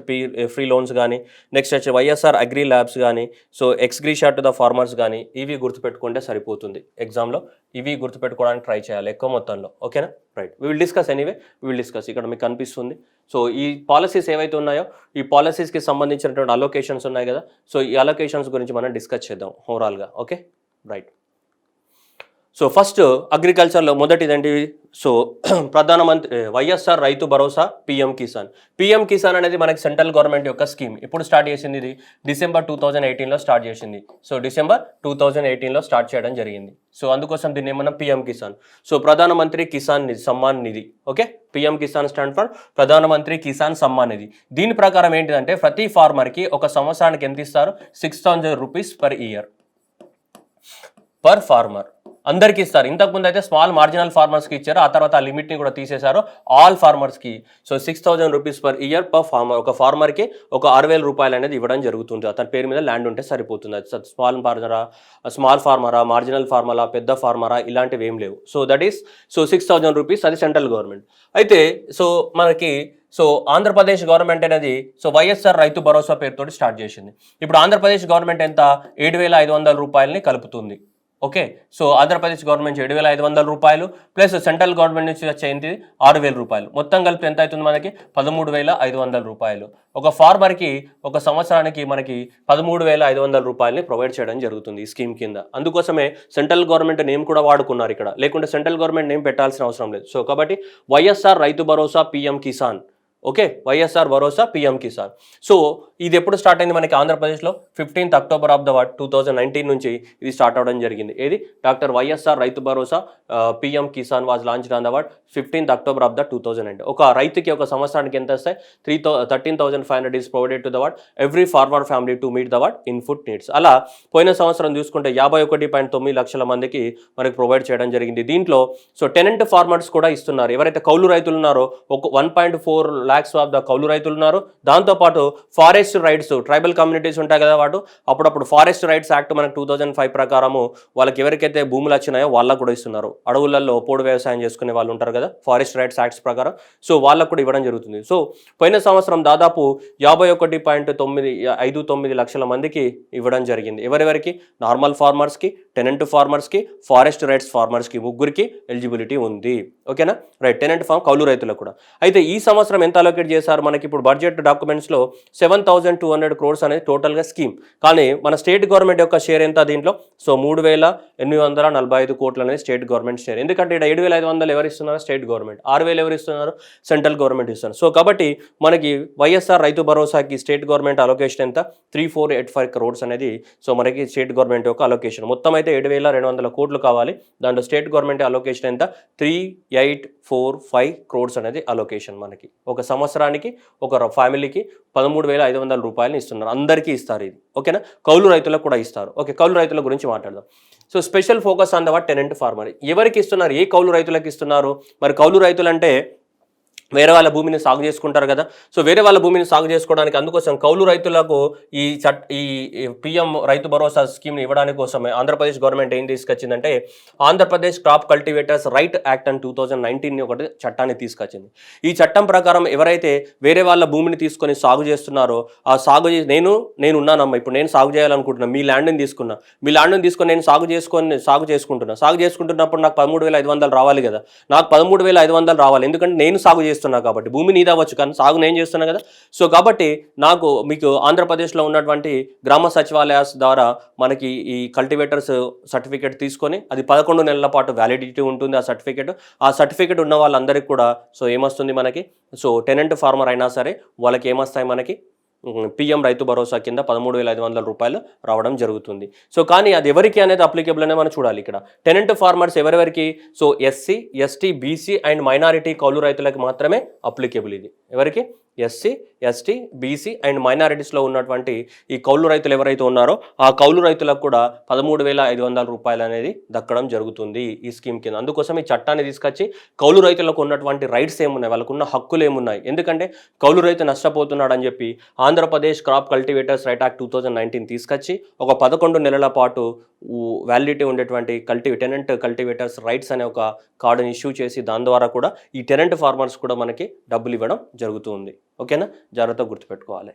ఫ్రీ లోన్స్ కానీ, నెక్స్ట్ వచ్చి వైఎస్ఆర్ అగ్రి ల్యాబ్స్ కానీ, సో ఎక్స్గ్రీషియా టు ద ఫార్మర్స్ కానీ, ఇవి గుర్తుపెట్టుకుంటే సరిపోతుంది. ఎగ్జామ్లో ఇవి గుర్తుపెట్టుకోవడానికి ట్రై చేయాలి ఎక్కువ మొత్తంలో. ఓకేనా, right. We will discuss anyway, we will discuss. ఇక్కడ మీకు కనిపిస్తుంది. సో ఈ పాలసీస్ ఏవైతే ఉన్నాయో, ఈ పాలసీస్కి సంబంధించినటువంటి అలొకేషన్స్ ఉన్నాయి కదా, సో ఈ అలొకేషన్స్ గురించి మనం డిస్కస్ చేద్దాం ఓవరాల్గా. Okay, right. సో ఫస్ట్ అగ్రికల్చర్లో మొదటిదండి. సో ప్రధానమంత్రి వైఎస్ఆర్ రైతు భరోసా పిఎం కిసాన్. పిఎం కిసాన్ అనేది మనకి సెంట్రల్ గవర్నమెంట్ యొక్క స్కీమ్. ఎప్పుడు స్టార్ట్ చేసింది ఇది? డిసెంబర్ 2018లో స్టార్ట్ చేసింది. సో డిసెంబర్ 2018లో స్టార్ట్ చేయడం జరిగింది. సో అందుకోసం దీన్ని ఏమన్నా PM Kisan. So Pradhan Mantri Kisan Nidhi Samman Nidhi. Okay, PM Kisan stand for Pradhan Mantri Kisan Samman Nidhi. దీని ప్రకారం ఏంటిదంటే ప్రతి ఫార్మర్కి ఒక సంవత్సరానికి ఎంత ఇస్తారు? 6,000 rupees per year per farmer అందరికీ ఇస్తారు. ఇంతకుముందు అయితే స్మాల్ మార్జినల్ ఫార్మర్స్కి ఇచ్చారు, ఆ తర్వాత ఆ లిమిట్ని కూడా తీసేశారు ఆల్ ఫార్మర్స్కి. So 6,000 rupees per year per farmer. ఒక ఫార్మర్కి ఒక 6,000 రూపాయలు అనేది ఇవ్వడం జరుగుతుంది. అతని పేరు మీద ల్యాండ్ ఉంటే సరిపోతుంది. అది స్మాల్ ఫార్మరా, మార్జినల్ ఫార్మరా, పెద్ద ఫార్మరా, ఇలాంటివి ఏం లేవు. సో దట్ ఈస్ 6,000 రూపీస్, అది సెంట్రల్ గవర్నమెంట్. అయితే సో మనకి ఆంధ్రప్రదేశ్ గవర్నమెంట్ అనేది వైఎస్ఆర్ రైతు భరోసా పేరుతోటి స్టార్ట్ చేసింది. ఇప్పుడు ఆంధ్రప్రదేశ్ గవర్నమెంట్ ఎంత? 7,500 రూపాయలని కలుపుతుంది. ఓకే, సో ఆంధ్రప్రదేశ్ గవర్నమెంట్ 7,500 రూపాయలు ప్లస్ సెంట్రల్ గవర్నమెంట్ నుంచి వచ్చేది 6,000 రూపాయలు. మొత్తం కలిపి ఎంత అవుతుంది మనకి? 13,500 రూపాయలు. ఒక ఫార్మర్కి ఒక సంవత్సరానికి మనకి 13,500 రూపాయలని ప్రొవైడ్ చేయడం జరుగుతుంది ఈ స్కీమ్ కింద. అందుకోసమే సెంట్రల్ గవర్నమెంట్ నేమ్ కూడా వాడుకున్నారు ఇక్కడ, లేకుంటే సెంట్రల్ గవర్నమెంట్ నేమ్ పెట్టాల్సిన అవసరం లేదు. సో కాబట్టి వైఎస్ఆర్ రైతు భరోసా పిఎం కిసాన్. ఓకే, వైఎస్ఆర్ భరోసా పిఎం కిసాన్. సో ఇది ఎప్పుడు స్టార్ట్ అయింది మనకి ఆంధ్రప్రదేశ్లో? 15th October 2019 నుంచి ఇది స్టార్ట్ అవడం జరిగింది. ఏది? Doctor YSR Rythu Bharosa PM Kisan was launched on the 15th October 2019. ఒక రైతుకి ఒక సంవత్సరానికి ఎంత వస్తాయి? 13,500 is provided to the every farmer family to meet the input needs. అలా పోయిన సంవత్సరం చూసుకుంటే 51.9 లక్షల మందికి మనకి ప్రొవైడ్ చేయడం జరిగింది. దీంట్లో టెనెంట్ ఫార్మర్స్ కూడా ఇస్తున్నారు. ఎవరైతే కౌలు రైతులు ఉన్నారో ఒక 1.4 lakhs ఆఫ్ ద కౌలు రైతులు ఉన్నారు. దాంతోపాటు ఫారెస్ట్ రైట్స్, ట్రైబల్ కమ్యూనిటీస్ ఉంటాయి కదా, వాడు అప్పుడప్పుడు ఫారెస్ట్ రైట్స్ యాక్ట్ మనకు 2005 ప్రకారము వాళ్ళకి ఎవరికైతే భూములు వచ్చినాయో వాళ్ళకు కూడా ఇస్తున్నారు. అడవులలో పోడు వ్యవసాయం చేసుకునే వాళ్ళు ఉంటారు కదా, ఫారెస్ట్ రైట్స్ యాక్ట్స్ ప్రకారం. సో వాళ్ళకు కూడా ఇవ్వడం జరుగుతుంది. సో పోయిన సంవత్సరం దాదాపు 51.59 లక్షల మందికి ఇవ్వడం జరిగింది. ఎవరెవరికి? నార్మల్ ఫార్మర్స్కి, టెనెంట్ ఫార్మర్స్కి, ఫారెస్ట్ రైట్స్ ఫార్మర్స్కి, ముగ్గురికి ఎలిజిబిలిటీ ఉంది. ఓకేనా, రైట్. టెనెంట్ ఫార్మ్ కౌలు రైతులకు కూడా. అయితే ఈ సంవత్సరం ఎంత అలొకేట్ చేశారు మనకి? ఇప్పుడు బడ్జెట్ డాక్యుమెంట్స్లో 7,200 crores అనేది టోటల్గా స్కీమ్. కానీ మన స్టేట్ గవర్నమెంట్ యొక్క షేర్ ఎంత దీంట్లో? 3,845 కోట్లు అనేది స్టేట్ గవర్నమెంట్ షేర్. ఎందుకంటే ఇక్కడ 7,500 ఎవరు ఇస్తున్నారు? State government. 6,000 ఎవరు ఇస్తున్నారు? సెంట్రల్ గవర్నమెంట్ ఇస్తున్నారు. సో కాబట్టి మనకి వైఎస్ఆర్ రైతు భరోసాకి స్టేట్ గవర్నమెంట్ అలొకేషన్ ఎంత? 3,485 crores అనేది మనకి స్టేట్ గవర్నమెంట్ యొక్క అలొకేషన్. మొత్తం అయితే 7,200 కోట్లు కావాలి. దాంట్లో స్టేట్ గవర్నమెంట్ అలొకేషన్ ఎంత? 3,845 crores అనేది అలొకేషన్ మనకి. ఒక సంవత్సరానికి ఒక ఫ్యామిలీకి 13,500 రూపాయలని ఇస్తున్నారు. అందరికీ ఇస్తారు ఇది. ఓకేనా, కౌలు రైతులకు కూడా ఇస్తారు. ఓకే, కౌలు రైతుల గురించి మాట్లాడదాం. So special focus on the tenant farmer. ఎవరికి ఇస్తున్నారు? ఏ కౌలు రైతులకు ఇస్తున్నారు? మరి కౌలు రైతులు అంటే వేరే వాళ్ళ భూమిని సాగు చేసుకుంటారు కదా. సో వేరే వాళ్ళ భూమిని సాగు చేసుకోవడానికి అందుకోసం కౌలు రైతులకు ఈ పిఎం రైతు భరోసా స్కీమ్ని ఇవ్వడానికి కోసమే ఆంధ్రప్రదేశ్ గవర్నమెంట్ ఏం తీసుకొచ్చిందంటే Andhra Pradesh crop cultivators right act and 2019 ఒకటి చట్టాన్ని తీసుకొచ్చింది. ఈ చట్టం ప్రకారం ఎవరైతే వేరే వాళ్ళ భూమిని తీసుకొని సాగు చేస్తున్నారో ఆ సాగు నేను ఉన్నానమ్మా, ఇప్పుడు నేను సాగు చేయాలనుకుంటున్నా, మీ ల్యాండ్ని తీసుకున్నా, మీ ల్యాండ్ని తీసుకొని నేను సాగు చేసుకుంటున్నప్పుడు నాకు 13,500 రావాలి కదా. నాకు 13,500 రావాలి, ఎందుకంటే నేను సాగు చేస్తున్నా కాబట్టి. భూమి నీది అవ్వచ్చు కానీ సాగు నేను చేస్తున్నా కదా. సో కాబట్టి మీకు ఆంధ్రప్రదేశ్లో ఉన్నటువంటి గ్రామ సచివాలయాస్ ద్వారా మనకి ఈ కల్టివేటర్స్ సర్టిఫికేట్ తీసుకొని అది 11 నెలల పాటు వ్యాలిడిటీ ఉంటుంది ఆ సర్టిఫికేట్ ఉన్న వాళ్ళందరికీ కూడా ఏమొస్తుంది మనకి? టెనెంట్ ఫార్మర్ అయినా సరే వాళ్ళకి ఏమొస్తాయి మనకి? పిఎం రైతు భరోసా కింద 13,500 రూపాయలు రావడం జరుగుతుంది. కానీ అది ఎవరికి అనేది అప్లికేబుల్ అనేది మనం చూడాలి. ఇక్కడ టెనెంట్ ఫార్మర్స్ ఎవరెవరికి? SC, ST, BC and minority కౌలు రైతులకు మాత్రమే అప్లికేబుల్. ఇది ఎవరికి? ఎస్సీ, ఎస్టీ, బీసీ అండ్ మైనారిటీస్లో ఉన్నటువంటి ఈ కౌలు రైతులు ఎవరైతే ఉన్నారో ఆ కౌలు రైతులకు కూడా 13,500 రూపాయలు అనేది దక్కడం జరుగుతుంది ఈ స్కీమ్ కింద. అందుకోసం ఈ చట్టాన్ని తీసుకొచ్చి కౌలు రైతులకు ఉన్నటువంటి రైట్స్ ఏమున్నాయి, వాళ్ళకున్న హక్కులు ఏమున్నాయి, ఎందుకంటే కౌలు రైతు నష్టపోతున్నాడు అని చెప్పి Andhra Pradesh crop cultivators right act 2019 తీసుకొచ్చి ఒక 11 నెలల పాటు వ్యాలిడిటీ ఉండేటువంటి టెనెంట్ కల్టివేటర్స్ రైట్స్ అనే ఒక కార్డుని ఇష్యూ చేసి దాని ద్వారా కూడా ఈ టెనెంట్ ఫార్మర్స్ కూడా మనకి డబ్బులు ఇవ్వడం జరుగుతుంది. ఓకేనా, జాగ్రత్తగా గుర్తుపెట్టుకోవాలి.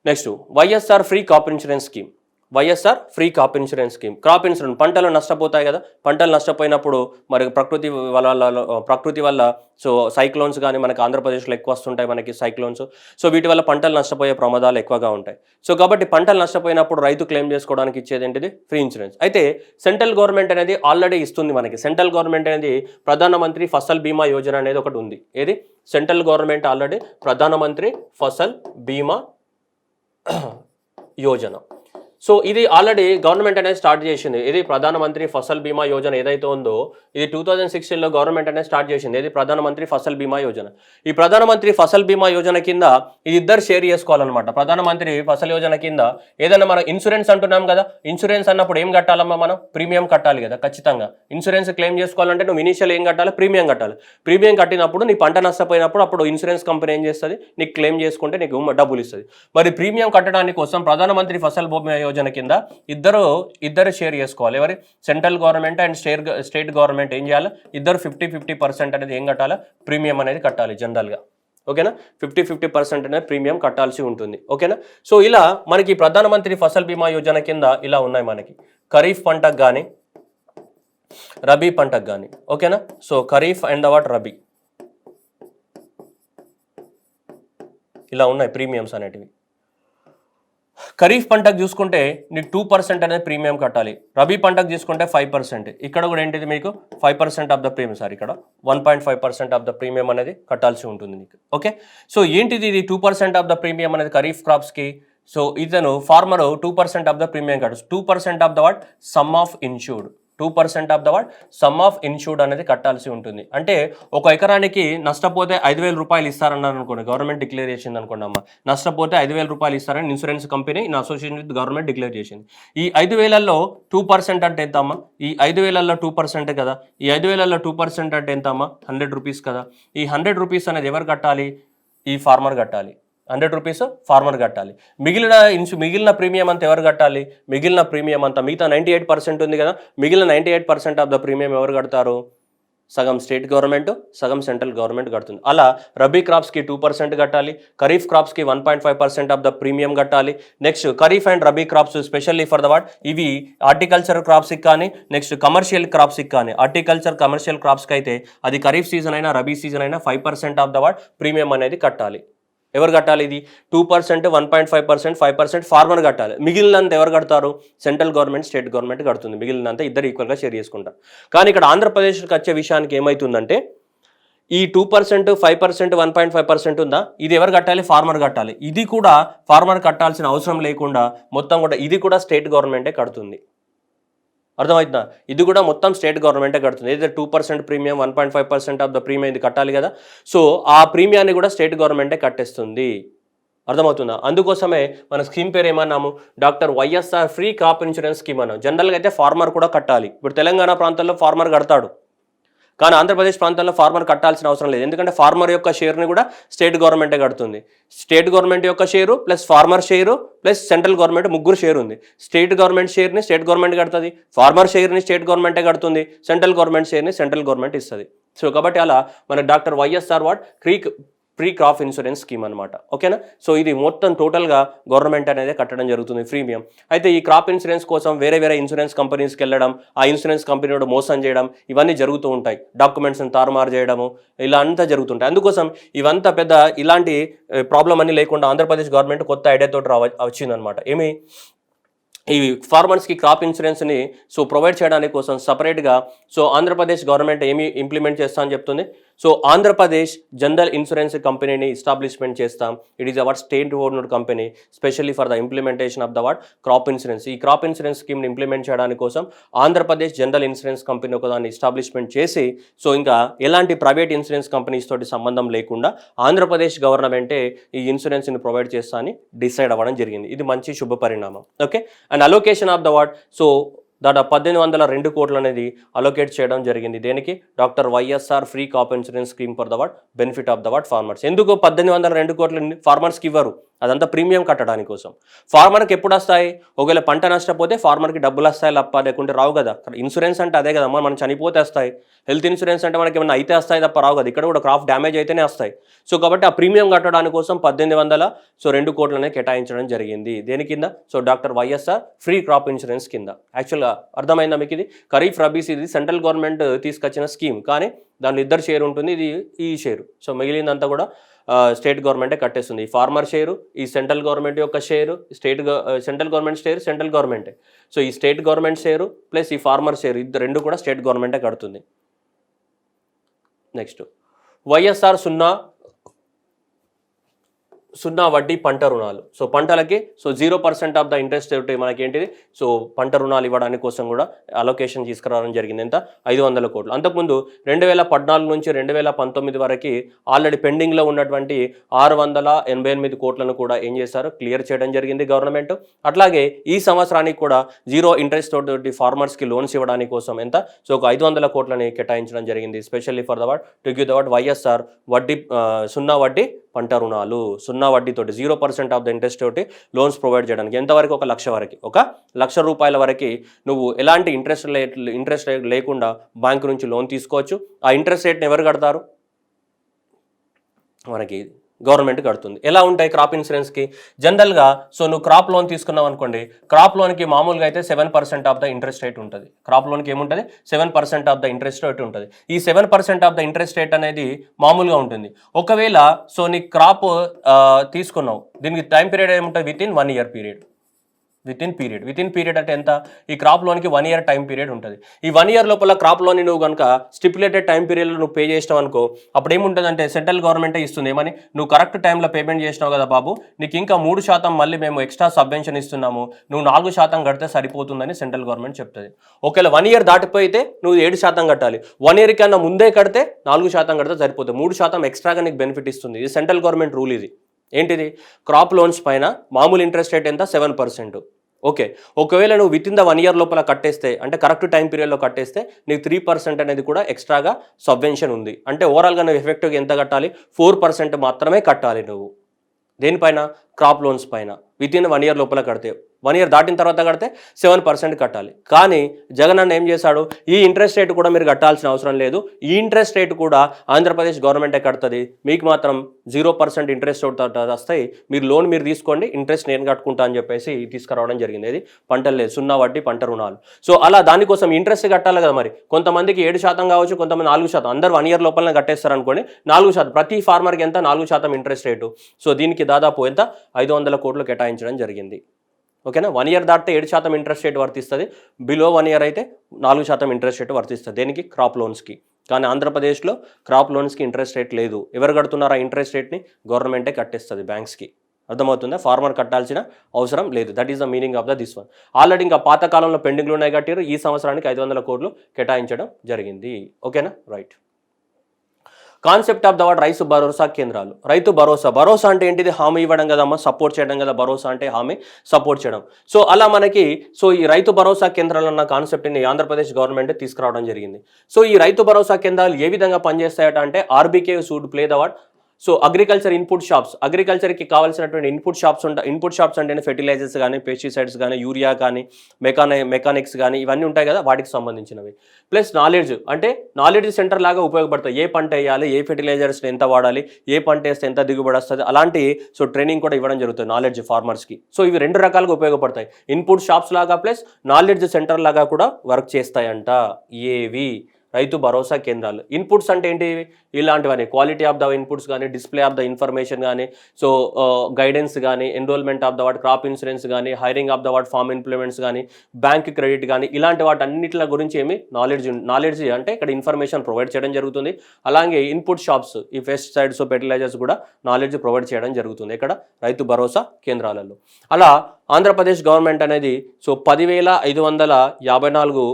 Next YSR free crop insurance scheme. YSR free crop insurance scheme. Crop insurance పంటలు నష్టపోతాయి కదా, పంటలు నష్టపోయినప్పుడు మరి ప్రకృతి వల్ల సో సైక్లోన్స్ కానీ మనకి ఆంధ్రప్రదేశ్లో ఎక్కువ వస్తుంటాయి మనకి సైక్లోన్స్. సో వీటి వల్ల పంటలు నష్టపోయే ప్రమాదాలు ఎక్కువగా ఉంటాయి. సో కాబట్టి పంటలు నష్టపోయినప్పుడు రైతు క్లెయిమ్ చేసుకోవడానికి ఇచ్చేది ఏంటిది? Free insurance. అయితే సెంట్రల్ గవర్నమెంట్ అనేది ఆల్రెడీ ఇస్తుంది మనకి. సెంట్రల్ గవర్నమెంట్ అనేది ప్రధానమంత్రి ఫసల్ బీమా యోజన అనేది ఒకటి ఉంది. ఏది? సెంట్రల్ గవర్నమెంట్ ఆల్రెడీ ప్రధానమంత్రి ఫసల్ బీమా యోజన. సో ఇది ఆల్రెడీ గవర్నమెంట్ అనేది స్టార్ట్ చేసింది. ఇది ప్రధానమంత్రి ఫసల్ బీమా యోజన ఏదైతే ఉందో ఇది 2016లో గవర్నమెంట్ అనేది స్టార్ట్ చేసింది. ఇది ప్రధానమంత్రి ఫసల్ బీమా యోజన. ఈ ప్రధానమంత్రి ఫసల్ బీమా యోజన కింద ఇది ఇద్దరు షేర్ చేసుకోవాలన్నమాట. ప్రధానమంత్రి ఫసల్ యోజన కింద ఏదైనా మనం ఇన్సూరెన్స్ అంటున్నాం కదా, ఇన్సూరెన్స్ అన్నప్పుడు ఏం కట్టాలమ్మా? మనం ప్రీమియం కట్టాలి కదా ఖచ్చితంగా. ఇన్సూరెన్స్ క్లెయిమ్ చేసుకోవాలంటే నువ్వు ఇనిషియల్ ఏం కట్టాలి? ప్రీమియం కట్టాలి. ప్రీమియం కట్టినప్పుడు నీ పంట నష్టపోయినప్పుడు అప్పుడు ఇన్సూరెన్స్ కంపెనీ ఏం చేస్తుంది? నీకు క్లెయిమ్ చేసుకుంటే నీకు డబ్బులు ఇస్తుంది. మరి ప్రీమియం కట్టడానికి కోసం ప్రధానమంత్రి ఫసల్ బీమా యోజన కింద ఇద్దరు షేర్ చేసుకోవాలి. ఎవరి? Central government and state government ఏం చేయాలి? ఇద్దరు 50-50% అనేది ఏం కట్టాలి? ప్రీమియం అనేది కట్టాలి జనరల్గా. ఓకేనా? 50-50% అనేది ప్రీమియం కట్టాల్సి ఉంటుంది. ఓకేనా? సో ఇలా మనకి ప్రధానమంత్రి ఫసల్ బీమా యోజన కింద ఇలా ఉన్నాయి మనకి. ఖరీఫ్ పంటకు కానీ రబీ పంటకు కానీ. ఓకేనా? సో ఖరీఫ్ అండ్ రబీ ఇలా ఉన్నాయి ప్రీమియమ్స్ అనేటివి. ఖరీఫ్ పంటకు చూసుకుంటే నీకు 2% అనేది ప్రీమియం కట్టాలి. రబీ పంటకు చూసుకుంటే 5%. ఇక్కడ కూడా ఏంటిది మీకు 5% ఆఫ్ ద ప్రీమియం, సార్ ఇక్కడ 1.5% ఆఫ్ ద ప్రీమియం అనేది కట్టాల్సి ఉంటుంది నీకు. ఓకే, సో ఏంటిది ఇది 2% ఆఫ్ ద ప్రీమియం అనేది ఖరీఫ్ క్రాప్స్కి? సో ఇతను ఫార్మర్ 2% ఆఫ్ ద ప్రీమియం కట్టాలి. 2% of the what? Some of insured. 2% of the what? Some of insured అనేది కట్టాల్సి ఉంటుంది. అంటే ఒక ఎకరానికి నష్టపోతే 5,000 రూపాయలు ఇస్తారన్నారు అనుకోండి, గవర్నమెంట్ డిక్లేర్ చేసింది అనుకోండి అమ్మ, నష్టపోతే 5,000 రూపాయలు ఇస్తారని insurance company in association with government declare చేసింది. ఈ 5,000లో 2% అంటే ఎంత అమ్మ? ఈ 5,000లో 2% కదా, ఈ 5,000లో 2% అంటే ఎంత అమ్మ? 100 రూపీస్ కదా. ఈ 100 రూపీస్ అనేది ఎవరు కట్టాలి? ఈ ఫార్మర్ కట్టాలి. 100 రూపీస్ ఫార్మర్ కట్టాలి. మిగిలిన ప్రీమియం అంతా ఎవరు కట్టాలి? మిగిలిన ప్రీమియం అంతా మిగతా 98% ఉంది కదా, మిగిలిన 98% ఆఫ్ ద ప్రీమియం ఎవరు కడతారు? సగం స్టేట్ గవర్నమెంట్, సగం సెంట్రల్ గవర్నమెంట్ కడుతుంది. అలా రబీ క్రాప్స్కి 2% కట్టాలి, ఖరీఫ్ క్రాప్స్కి 1.5% ఆఫ్ ద ప్రీమియం కట్టాలి. Next kharif and rabi crops specially for the what? ఇవి హార్టికల్చర్ క్రాప్స్కి కానీ నెక్స్ట్ కమర్షియల్ క్రాప్స్కి కానీ, హార్టికల్చర్ కమర్షియల్ క్రాప్స్కి అయితే అది ఖరీఫ్ సీజన్ అయినా రబీ సీజన్ అయినా 5% ఆఫ్ ద వాట్? ప్రీమియం అనేది కట్టాలి. ఎవరు కట్టాలి? ఇది 2%, 1.5%, 5% ఫార్మర్ కట్టాలి. మిగిలినంత ఎవరు కడతారు? సెంట్రల్ గవర్నమెంట్, స్టేట్ గవర్నమెంట్ కడుతుంది. మిగిలినంత ఇద్దరు ఈక్వల్గా షేర్ చేసుకుంటారు. కానీ ఇక్కడ ఆంధ్రప్రదేశ్కి వచ్చే విషయానికి ఏమవుతుందంటే ఈ 2%, 5%, 1.5% ఉందా, ఇది ఎవరు కట్టాలి? ఫార్మర్ కట్టాలి. ఇది కూడా ఫార్మర్ కట్టాల్సిన అవసరం లేకుండా మొత్తం కూడా ఇది కూడా స్టేట్ గవర్నమెంటే కడుతుంది. అర్థమవుతుందా? ఇది కూడా మొత్తం స్టేట్ గవర్నమెంటే కడుతుంది. ఏదైతే 2% ప్రీమియం, 1.5% ఆఫ్ ద ప్రీమియం ఇది కట్టాలి కదా, సో ఆ ప్రీమియాన్ని కూడా స్టేట్ గవర్నమెంటే కట్టేస్తుంది. అర్థమవుతుందా? అందుకోసమే మన స్కీమ్ పేరు ఏమన్నాము? Doctor YSR free crop insurance scheme అన్నాం. జనరల్గా అయితే ఫార్మర్ కూడా కట్టాలి. ఇప్పుడు తెలంగాణ ప్రాంతంలో ఫార్మర్ కడతాడు, కానీ ఆంధ్రప్రదేశ్ ప్రాంతంలో ఫార్మర్ కట్టాల్సిన అవసరం లేదు. ఎందుకంటే ఫార్మర్ యొక్క షేర్ని కూడా స్టేట్ గవర్నమెంటే కడుతుంది. స్టేట్ గవర్నమెంట్ యొక్క share plus farmer share plus central government ముగ్గురు షేర్ ఉంది. స్టేట్ గవర్నమెంట్ షేర్ని స్టేట్ గవర్నమెంట్ కడుతుంది, ఫార్మర్ షేర్ని స్టేట్ గవర్నమెంటే కడుతుంది, సెంట్రల్ గవర్నమెంట్ షేర్ని సెంట్రల్ గవర్నమెంట్ ఇస్తుంది. సో కాబట్టి అలా మన doctor YSR what? Free crop insurance scheme అనమాట. ఓకేనా? సో ఇది మొత్తం టోటల్గా గవర్నమెంట్ అనేది కట్టడం జరుగుతుంది ప్రీమియం. అయితే ఈ క్రాప్ ఇన్సూరెన్స్ కోసం వేరే ఇన్సూరెన్స్ కంపెనీస్కి వెళ్ళడం, ఆ ఇన్సూరెన్స్ కంపెనీ మోసం చేయడం ఇవన్నీ జరుగుతూ ఉంటాయి. డాక్యుమెంట్స్ని తారుమారు చేయడము ఇలా అంతా జరుగుతుంటాయి. అందుకోసం ఇవంతా పెద్ద ఇలాంటి ప్రాబ్లం అన్ని లేకుండా ఆంధ్రప్రదేశ్ గవర్నమెంట్ కొత్త ఐడియాతో వచ్చిందనమాట. ఏమి? ఈ ఫార్మర్స్కి క్రాప్ ఇన్సూరెన్స్ని సో ప్రొవైడ్ చేయడానికి కోసం సపరేట్గా సో ఆంధ్రప్రదేశ్ గవర్నమెంట్ ఏమి ఇంప్లిమెంట్ చేస్తా అని చెప్తుంది? సో ఆంధ్రప్రదేశ్ జనరల్ ఇన్సూరెన్స్ కంపెనీని ఎస్టాబ్లిష్మెంట్ చేస్తాం. It is our state owned company specially for the implementation of the what? Crop insurance. ఈ క్రాప్ ఇన్సూరెన్స్ స్కీమ్ని ఇంప్లిమెంట్ చేయడానికి కోసం ఆంధ్రప్రదేశ్ జనరల్ ఇన్సూరెన్స్ కంపెనీ ఒకదాన్ని ఎస్టాబ్లిష్మెంట్ చేసి సో ఇంకా ఎలాంటి ప్రైవేట్ ఇన్సూరెన్స్ కంపెనీస్ తోటి సంబంధం లేకుండా ఆంధ్రప్రదేశ్ గవర్నమెంటే ఈ ఇన్సూరెన్స్ని ప్రొవైడ్ చేస్తా అని డిసైడ్ అవ్వడం జరిగింది. ఇది మంచి శుభ పరిణామం. Okay, and allocation of the what? So దాదాపు 1802 కోట్లు అనేది అలోకేట్ చేయడం జరిగింది. దేనికి? Doctor YSR free crop insurance scheme for the what? Benefit of the what? Farmers. ఎందుకు 1802 కోట్లు ఫార్మర్స్కి ఇవ్వరు? అదంతా ప్రీమియం కట్టడానికి కోసం. ఫార్మర్కి ఎప్పుడు వస్తాయి? ఒకవేళ పంట నష్టపోతే ఫార్మర్కి డబ్బులు వస్తాయి తప్ప, లేకుంటే రావు కదా. ఇన్సూరెన్స్ అంటే అదే కదమ్మా, మనం చనిపోతే వస్తాయి. హెల్త్ ఇన్సూరెన్స్ అంటే మనకి ఏమైనా అయితే వస్తాయి తప్ప రావు కదా. ఇక్కడ కూడా క్రాప్ డ్యామేజ్ అయితేనే వస్తాయి. సో కాబట్టి ఆ ప్రీమియం కట్టడానికి కోసం 1800 సో 2 కోట్లనే కేటాయించడం జరిగింది. దేని కింద? So doctor YSR free crop insurance కింద. యాక్చువల్గా అర్థమైందా మీకు? ఇది ఖరీఫ్ రబీస్ ఇది సెంట్రల్ గవర్నమెంట్ తీసుకొచ్చిన స్కీమ్, కానీ దాంట్లో 2 షేర్ ఉంటుంది, ఇది ఈ షేరు. సో మిగిలిందంతా కూడా స్టేట్ గవర్నమెంటే కట్టేస్తుంది. ఈ ఫార్మర్ షేరు, ఈ సెంట్రల్ గవర్నమెంట్ యొక్క share, central government share central గవర్నమెంటే. సో ఈ స్టేట్ గవర్నమెంట్ షేరు ప్లస్ ఈ ఫార్మర్ షేరు రెండు కూడా స్టేట్ గవర్నమెంటే కడుతుంది. నెక్స్ట్ వైఎస్ఆర్ సున్నా వడ్డీ పంట రుణాలు. సో పంటలకి 0% ఆఫ్ ద ఇంట్రెస్ట్ మనకి ఏంటిది, సో పంట రుణాలు ఇవ్వడానికి కోసం కూడా అలొకేషన్ తీసుకురావడం జరిగింది. ఎంత? 500 కోట్లు. అంతకుముందు 2014 నుంచి 2019 వరకు ఆల్రెడీ పెండింగ్లో ఉన్నటువంటి 688 కోట్లను కూడా ఏం చేశారు, క్లియర్ చేయడం జరిగింది గవర్నమెంట్. అట్లాగే ఈ సంవత్సరానికి కూడా 0 ఇంట్రెస్ట్ తోటి ఫార్మర్స్కి లోన్స్ ఇవ్వడానికి కోసం ఎంత, సో ఒక 500 కోట్లని కేటాయించడం జరిగింది. Specially for the to give the YSR వడ్డీ సున్నా వడ్డీ పంట రుణాలు, సున్నా వడ్డీతోటి 0% ఆఫ్ ద ఇంట్రెస్ట్ తోటి లోన్స్ ప్రొవైడ్ చేయడానికి. ఎంతవరకు? 1 లక్ష వరకు. 1 లక్ష రూపాయల వరకు నువ్వు ఎలాంటి ఇంట్రెస్ట్ రేట్ లేకుండా బ్యాంకు నుంచి లోన్ తీసుకోవచ్చు. ఆ ఇంట్రెస్ట్ రేట్ని ఎవరు కడతారు? మనకి గవర్నమెంట్ కడుతుంది. ఎలా ఉంటాయి క్రాప్ ఇన్సూరెన్స్కి? జనరల్గా సో నువ్వు క్రాప్ లోన్ తీసుకున్నావు అనుకోండి, క్రాప్ లోన్కి మామూలుగా అయితే 7% ఆఫ్ ద ఇంట్రెస్ట్ రేట్ ఉంటుంది. క్రాప్ లోన్కి ఏముంటుంది? 7% ఆఫ్ ద ఇంట్రెస్ట్ రేట్ ఉంటుంది. ఈ 7% ఆఫ్ ద ఇంట్రెస్ట్ రేట్ అనేది మామూలుగా ఉంటుంది. ఒకవేళ సో నీ క్రాప్ తీసుకున్నావు, దీనికి టైం పీరియడ్ ఏముంటుంది? With in 1 year period. With in period అంటే ఎంత? ఈ క్రాప్ లోన్కి 1 ఇయర్ టైం పీరియడ్ ఉంటుంది. ఈ 1 ఇయర్ లోపల క్రాప్ లోన్ నువ్వు కనుక స్టిపులేటెడ్ టైం పీరియడ్లో నువ్వు పే చేసినావు అనుకో, అప్పుడు ఏముంటుందంటే సెంట్రల్ గవర్నమెంటే ఇస్తుంది. ఏమని? నువ్వు కరెక్ట్ టైంలో పేమెంట్ చేసినావు కదా బాబు, నీకు ఇంకా 3% మళ్ళీ మేము ఎక్స్ట్రా సబ్వెన్షన్ ఇస్తున్నాము, నువ్వు 4% కడితే సరిపోతుందని సెంట్రల్ గవర్నమెంట్ చెప్తుంది. ఒకవేళ 1 ఇయర్ దాటిపోయితే నువ్వు 7% కట్టాలి. 1 ఇయర్ కన్నా ముందే కడితే 4% కడితే సరిపోతుంది. 3% ఎక్స్ట్రాగా నీకు బెనిఫిట్ ఇస్తుంది. ఇది సెంట్రల్ గవర్నమెంట్ రూల్. ఇది ఏంటిది? క్రాప్ లోన్స్ పైన మామూలు ఇంట్రెస్ట్ రేట్ ఎంత? 7%. ఓకే, ఒకవేళ నువ్వు విత్ ఇన్ ద 1 ఇయర్ లోపల కట్టేస్తే, అంటే కరెక్ట్ టైం పీరియడ్లో కట్టేస్తే నీకు 3% అనేది కూడా ఎక్స్ట్రాగా సబ్వెన్షన్ ఉంది. అంటే ఓవరాల్గా నువ్వు ఎఫెక్టివ్గా ఎంత కట్టాలి? 4% మాత్రమే కట్టాలి నువ్వు. దేనిపైన? క్రాప్ లోన్స్ పైన. విత్ ఇన్ 1 ఇయర్ లోపల కడితే, 1 ఇయర్ దాటిన తర్వాత కడితే 7% కట్టాలి. కానీ జగన్ అన్న ఏం చేశాడు, ఈ ఇంట్రెస్ట్ రేట్ కూడా మీరు కట్టాల్సిన అవసరం లేదు, ఈ ఇంట్రెస్ట్ రేట్ కూడా ఆంధ్రప్రదేశ్ గవర్నమెంటే కడుతుంది, మీకు మాత్రం 0% ఇంట్రెస్ట్ వస్తాయి, మీరు తీసుకోండి, ఇంట్రెస్ట్ నేను కట్టుకుంటా అని చెప్పేసి తీసుకురావడం జరిగింది. ఇది పంటలు లేదు, సున్నా వడ్డీ పంట రుణాలు. సో అలా దానికోసం ఇంట్రెస్ట్ కట్టాలి కదా. మరి కొంతమందికి 7% కావచ్చు, కొంతమంది 4%. అందరూ 1 ఇయర్ లోపలనే కట్టేస్తారు అనుకోండి, 4%. ప్రతి ఫార్మర్కి ఎంత? 4% ఇంట్రెస్ట్ రేటు. సో దీనికి దాదాపు ఎంత? 500 కోట్లు కేటాయించడం జరిగింది. ఓకేనా? 1 ఇయర్ దాటితే 7% ఇంట్రెస్ట్ రేట్ వర్తిస్తుంది, బిలో 1 ఇయర్ అయితే 4% ఇంట్రెస్ట్ రేట్ వర్తిస్తుంది. దేనికి? క్రాప్ లోన్స్కి. కానీ ఆంధ్రప్రదేశ్లో క్రాప్ లోన్స్కి ఇంట్రెస్ట్ రేట్ లేదు. ఎవరు కడుతున్నారా ఇంట్రెస్ట్ రేట్ని? గవర్నమెంటే కట్టేస్తుంది బ్యాంక్స్కి. అర్థమవుతుందా? ఫార్మర్ కట్టాల్సిన అవసరం లేదు. That is the meaning of this one. Already ఇంకా పాతకాలంలో పెండింగ్లు ఉన్నాయి కట్టారు, ఈ సంవత్సరానికి 500 కోట్లు కేటాయించడం జరిగింది. ఓకేనా? Right. Concept of the word రైతు భరోసా కేంద్రాలు. రైతు భరోసా అంటే ఏంటిది? హామీ ఇవ్వడం కదమ్మా, సపోర్ట్ చేయడం కదా. భరోసా అంటే హామీ, సపోర్ట్ చేయడం. సో అలా మనకి ఈ రైతు భరోసా కేంద్రాలు అన్న కాన్సెప్ట్ని ఆంధ్రప్రదేశ్ గవర్నమెంట్ తీసుకురావడం జరిగింది. సో ఈ రైతు భరోసా కేంద్రాలు ఏ విధంగా పనిచేస్తాయట అంటే, RBK should play the word so agriculture input shops. అగ్రికల్చర్కి కావాల్సినటువంటి ఇన్పుట్ షాప్స్ అంటే ఫెర్టిలైజర్స్ కానీ, పెస్టిసైడ్స్ కానీ, యూరియా కానీ, మెకానిక్స్ కానీ, ఇవన్నీ ఉంటాయి కదా, వాటికి సంబంధించినవి. ప్లస్ నాలెడ్జ్ సెంటర్ లాగా ఉపయోగపడతాయి. ఏ పంట వేయాలి, ఏ ఫెర్టిలైజర్స్ ఎంత వాడాలి, ఏ పంట వేస్తే ఎంత దిగుబడి వస్తుంది, అలాంటి ట్రైనింగ్ కూడా ఇవ్వడం జరుగుతుంది నాలెడ్జ్ ఫార్మర్స్కి. సో ఇవి 2 రకాలుగా ఉపయోగపడతాయి. ఇన్పుట్ షాప్స్ లాగా ప్లస్ నాలెడ్జ్ సెంటర్ లాగా కూడా వర్క్ చేస్తాయంట. ఏవి? రైతు భరోసా కేంద్రాలు. ఇన్పుట్స్ అంటే ఏంటి? ఇలాంటివన్నీ క్వాలిటీ ఆఫ్ ద ఇన్పుట్స్ కానీ, డిస్ప్లే ఆఫ్ ద ఇన్ఫర్మేషన్ కానీ, సో గైడెన్స్ కానీ, enrolment of the what crop insurance కానీ, hiring of the what farm implements కానీ, బ్యాంక్ క్రెడిట్ కానీ, ఇలాంటి వాటి అన్నింటి గురించి నాలెడ్జ్ అంటే ఇక్కడ ఇన్ఫర్మేషన్ ప్రొవైడ్ చేయడం జరుగుతుంది. అలాగే ఇన్పుట్ షాప్స్, ఈ పెస్టిసైడ్స్, ఫెర్టిలైజర్స్ కూడా నాలెడ్జ్ ప్రొవైడ్ చేయడం జరుగుతుంది ఇక్కడ రైతు భరోసా కేంద్రాలలో. అలా ఆంధ్రప్రదేశ్ గవర్నమెంట్ అనేది 10,554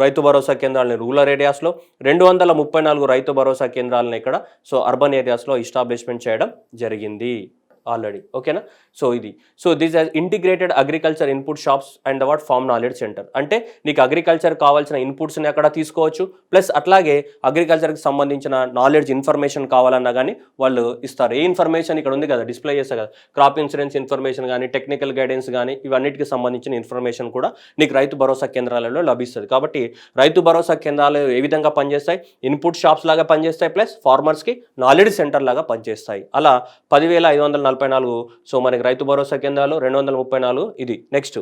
రైతు భరోసా కేంద్రాలని రూరల్ ఏరియాస్లో, 234 రైతు భరోసా కేంద్రాలను ఇక్కడ అర్బన్ ఏరియాస్లో ఎస్టాబ్లిష్మెంట్ చేయడం జరిగింది. ఆల్రెడీ, ఓకేనా. So this as integrated agriculture input shops and what farm knowledge centre. అంటే నీకు అగ్రికల్చర్ కావాల్సిన ఇన్పుట్స్ని అక్కడ తీసుకోవచ్చు, ప్లస్ అట్లాగే అగ్రికల్చర్కి సంబంధించిన నాలెడ్జ్ ఇన్ఫర్మేషన్ కావాలన్నా కానీ వాళ్ళు ఇస్తారు. ఏ ఇన్ఫర్మేషన్ ఇక్కడ ఉంది కదా, డిస్ప్లే చేస్తారు కదా, క్రాప్ ఇన్సూరెన్స్ ఇన్ఫర్మేషన్ కానీ, టెక్నికల్ గైడెన్స్ కానీ, ఇవన్నిటికి సంబంధించిన ఇన్ఫర్మేషన్ కూడా నీకు రైతు భరోసా కేంద్రాలలో లభిస్తుంది. కాబట్టి రైతు భరోసా కేంద్రాలు ఏ విధంగా పనిచేస్తాయి, ఇన్పుట్ షాప్స్ లాగా పనిచేస్తాయి, ప్లస్ ఫార్మర్స్కి నాలెడ్జ్ సెంటర్ లాగా పనిచేస్తాయి. అలా 10,544 సో మనకి రైతు భరోసా కేంద్రాలు, 234 ఇది. నెక్స్ట్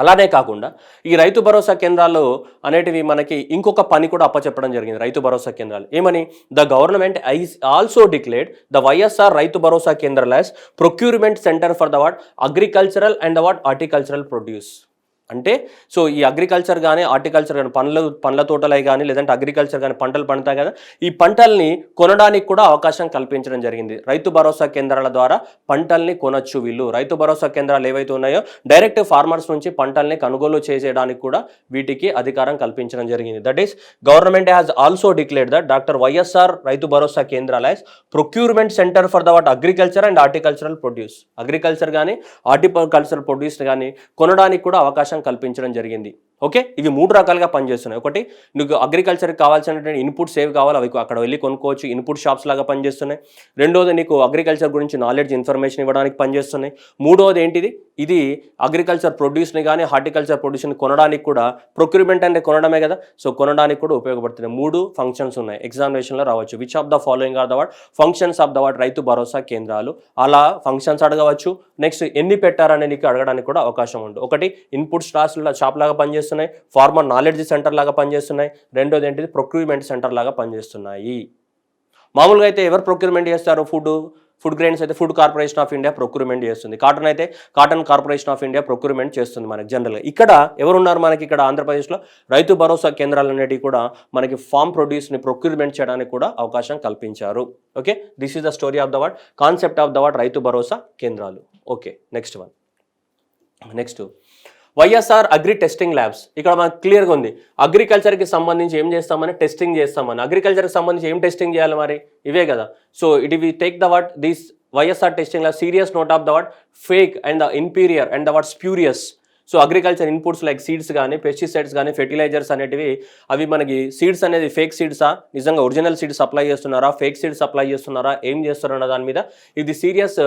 అలానే కాకుండా ఈ రైతు భరోసా కేంద్రాలు అనేటివి మనకి ఇంకొక పని కూడా అప్పచెప్పడం జరిగింది. రైతు భరోసా కేంద్రాలు ఏమని, the government eyes also declared the YSR రైతు భరోసా కేంద్రాలు as procurement centre for the what agricultural and the what horticultural produce. అంటే సో ఈ అగ్రికల్చర్ కానీ హార్టికల్చర్ కానీ పండ్ల తోటలై కానీ లేదంటే అగ్రికల్చర్ కానీ పంటలు పండుతాయి కదా, ఈ పంటల్ని కొనడానికి కూడా అవకాశం కల్పించడం జరిగింది. రైతు భరోసా కేంద్రాల ద్వారా పంటల్ని కొనొచ్చు వీళ్ళు. రైతు భరోసా కేంద్రాలు ఏవైతే ఉన్నాయో డైరెక్ట్ ఫార్మర్స్ నుంచి పంటల్ని కొనుగోలు చేసేయడానికి కూడా వీటికి అధికారం కల్పించడం జరిగింది. That is government has also declared that doctor YSR Rythu Bharosa కేంద్రాల as procurement centre for the what agriculture and horticultural produce. Agriculture కానీ హార్టికల్చరల్ ప్రొడ్యూస్ కానీ కొనడానికి కూడా అవకాశం కల్పించడం జరిగింది. ఓకే, ఇవి 3 రకాలుగా పనిచేస్తున్నాయి. ఒకటి, నీకు అగ్రికల్చర్కి కావాల్సినటువంటి ఇన్పుట్స్ ఏవి కావాలో అవి అక్కడ వెళ్ళి కొనుక్కోవచ్చు, ఇన్పుట్ షాప్స్ లాగా పనిచేస్తున్నాయి. రెండోది, నీకు అగ్రికల్చర్ గురించి నాలెడ్జ్ ఇన్ఫర్మేషన్ ఇవ్వడానికి పనిచేస్తున్నాయి. మూడోది ఏంటిది, ఇది అగ్రికల్చర్ ప్రొడ్యూస్ని కానీ హార్టికల్చర్ ప్రొడ్యూస్ని కొనడానికి కూడా, ప్రొక్యూర్మెంట్ అంటే కొనడమే కదా, సో కొనడానికి కూడా ఉపయోగపడుతుంది. 3 ఫంక్షన్స్ ఉన్నాయి, ఎగ్జామినేషన్లో రావచ్చు. Which of the following are the what functions of the what Rythu Bharosa కేంద్రాలు, అలా ఫంక్షన్స్ అడగవచ్చు. నెక్స్ట్, ఎన్ని పెట్టారని నీకు అడగడానికి కూడా అవకాశం ఉంది. ఒకటి, ఇన్పుట్ షాప్ లాగా పనిచేస్తున్నాయి, ఫార్మర్ నాలెడ్జ్ సెంటర్ లాగా పనిచేస్తున్నాయి. రెండోది ఏంటిది, ప్రొక్యూర్మెంట్ సెంటర్ లాగా పనిచేస్తున్నాయి. మామూలుగా అయితే ఎవరు ప్రొక్యూర్మెంట్ చేస్తారు, ఫుడ్ గ్రెయిన్స్ అయితే food corporation of India procurement చేస్తుంది, కాటన్ అయితే cotton corporation of India procurement చేస్తుంది మనకి జనరల్గా. ఇక్కడ ఎవరున్నారు మనకి, ఇక్కడ ఆంధ్రప్రదేశ్లో రైతు భరోసా కేంద్రాలు అనేటివి కూడా మనకి ఫార్మ్ ప్రొడ్యూస్ని ప్రొక్యూర్మెంట్ చేయడానికి కూడా అవకాశం కల్పించారు. Okay, this is the story of the what concept of the what Rythu Bharosa కేంద్రాలు. Okay, next one. Next YSR agri testing labs. ఇక్కడ మనకు క్లియర్గా ఉంది, అగ్రికల్చర్కి సంబంధించి ఏం చేస్తామని, టెస్టింగ్ చేస్తామని. అగ్రికల్చర్కి సంబంధించి ఏం టెస్టింగ్ చేయాలి మరి, ఇవే కదా. So it we take the what this YSR testing lab serious note of the what fake and the inferior and the what spurious. So agriculture inputs like seeds కానీ, పెస్టిసైడ్స్ కానీ, ఫెర్టిలైజర్స్ అనేటివి అవి మనకి సీడ్స్ అనేది ఫేక్ సీడ్సా, నిజంగా original seeds supply చేస్తున్నారా, fake seeds supply చేస్తున్నారా, ఏం చేస్తారన్న దాని మీద ఇది సీరియస్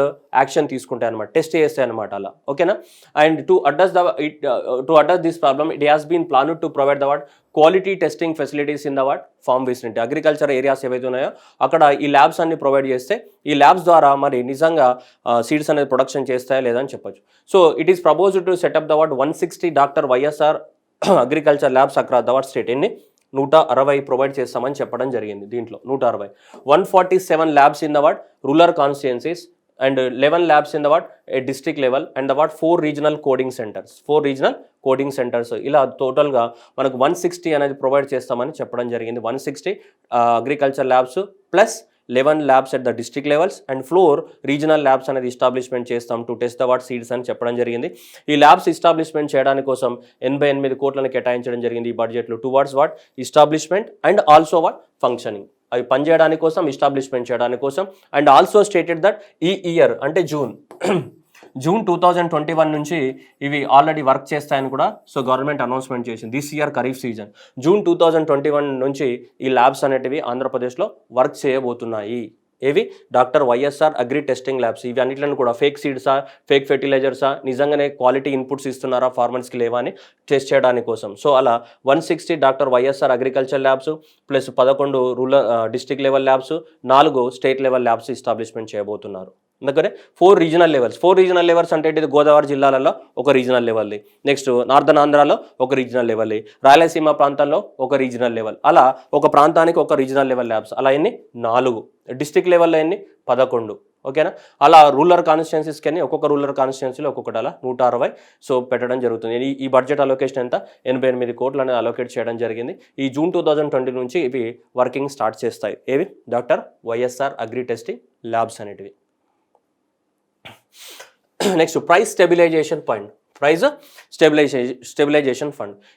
యాక్షన్ తీసుకుంటాయి అనమాట, టెస్ట్ చేస్తాయి అనమాట అలా. ఓకేనా. And to address this problem it has been planned to provide the what quality testing facilities in the what farm vicinity. Agriculture areas ఏవైతే ఉన్నాయో అక్కడ ఈ ల్యాబ్స్ అన్ని ప్రొవైడ్ చేస్తే ఈ ల్యాబ్స్ ద్వారా మరి నిజంగా సీడ్స్ అనేది ప్రొడక్షన్ చేస్తాయా లేదా అని చెప్పొచ్చు. So it is proposed to set up the what 160 doctor YSR agriculture labs across the what state. ఎన్ని 160 ప్రొవైడ్ చేస్తామని చెప్పడం జరిగింది. దీంట్లో 160, 147 labs in the what rural constituencies and 11 labs in the what district level and the what 4 regional coding centers. ఇలా టోటల్గా మనకు 160 అనేది provide చేస్తామని చెప్పడం జరిగింది. 160 agriculture labs plus 11 labs at the district levels and 4 regional labs అనేది establishment చేస్తాం to test the what seeds అని చెప్పడం జరిగింది. ఈ ల్యాబ్స్ ఎస్టాబ్లిష్మెంట్ చేయడానికి కోసం 88 కోట్లను కేటాయించడం జరిగింది ఈ బడ్జెట్లో towards what establishment and also what functioning. అవి పనిచేయడానికి కోసం, ఎస్టాబ్లిష్మెంట్ చేయడానికి కోసం. అండ్ ఆల్సో స్టేటెడ్ దట్ ఈ ఇయర్ అంటే జూన్ 2021 నుంచి ఇవి ఆల్రెడీ వర్క్ చేస్తాయని కూడా సో గవర్నమెంట్ అనౌన్స్మెంట్ చేసింది. This year kharif season June 2021 నుంచి ఈ ల్యాబ్స్ అనేటివి ఆంధ్రప్రదేశ్లో వర్క్ చేయబోతున్నాయి. ఏవి, doctor YSR agri testing labs. ఇవి అన్నిట్లను కూడా ఫేక్ సీడ్సా, ఫేక్ ఫెర్టిలైజర్సా, నిజంగానే క్వాలిటీ ఇన్పుట్స్ ఇస్తున్నారా ఫార్మర్స్కి లేవా అని టెస్ట్ చేయడానికి కోసం. సో అలా 160 doctor YSR agriculture labs plus 11 rural district level labs, 4 state level labs establishment చేయబోతున్నారు. అందుకనే 4 రీజనల్ లెవెల్స్ అంటే ఇది గోదావరి జిల్లాలలో ఒక రీజనల్ లెవెల్ది, నెక్స్ట్ నార్థన్ ఆంధ్రాలో ఒక రీజనల్ లెవెల్ది, రాయలసీమ ప్రాంతాల్లో ఒక రీజనల్ లెవెల్, అలా ఒక ప్రాంతానికి ఒక రీజనల్ లెవెల్ ల్యాబ్స్. అలా ఎన్ని 4, డిస్ట్రిక్ట్ లెవెల్లో ఎన్ని 11. ఓకేనా. అలా రూరల్ కాన్స్టిట్యున్సీస్కి అని ఒక్కొక్క రూరల్ కాన్స్టిట్యున్సీలో ఒక్కొక్కటి అలా 160 సో పెట్టడం జరుగుతుంది. ఈ బడ్జెట్ అలొకేషన్ ఎంత 88 కోట్లు అనేది అలొకేట్ చేయడం జరిగింది. ఈ జూన్ 2020 నుంచి ఇవి వర్కింగ్ స్టార్ట్ చేస్తాయి. ఏవి, doctor YSR agri testing labs అనేటివి. Next price stabilisation fund.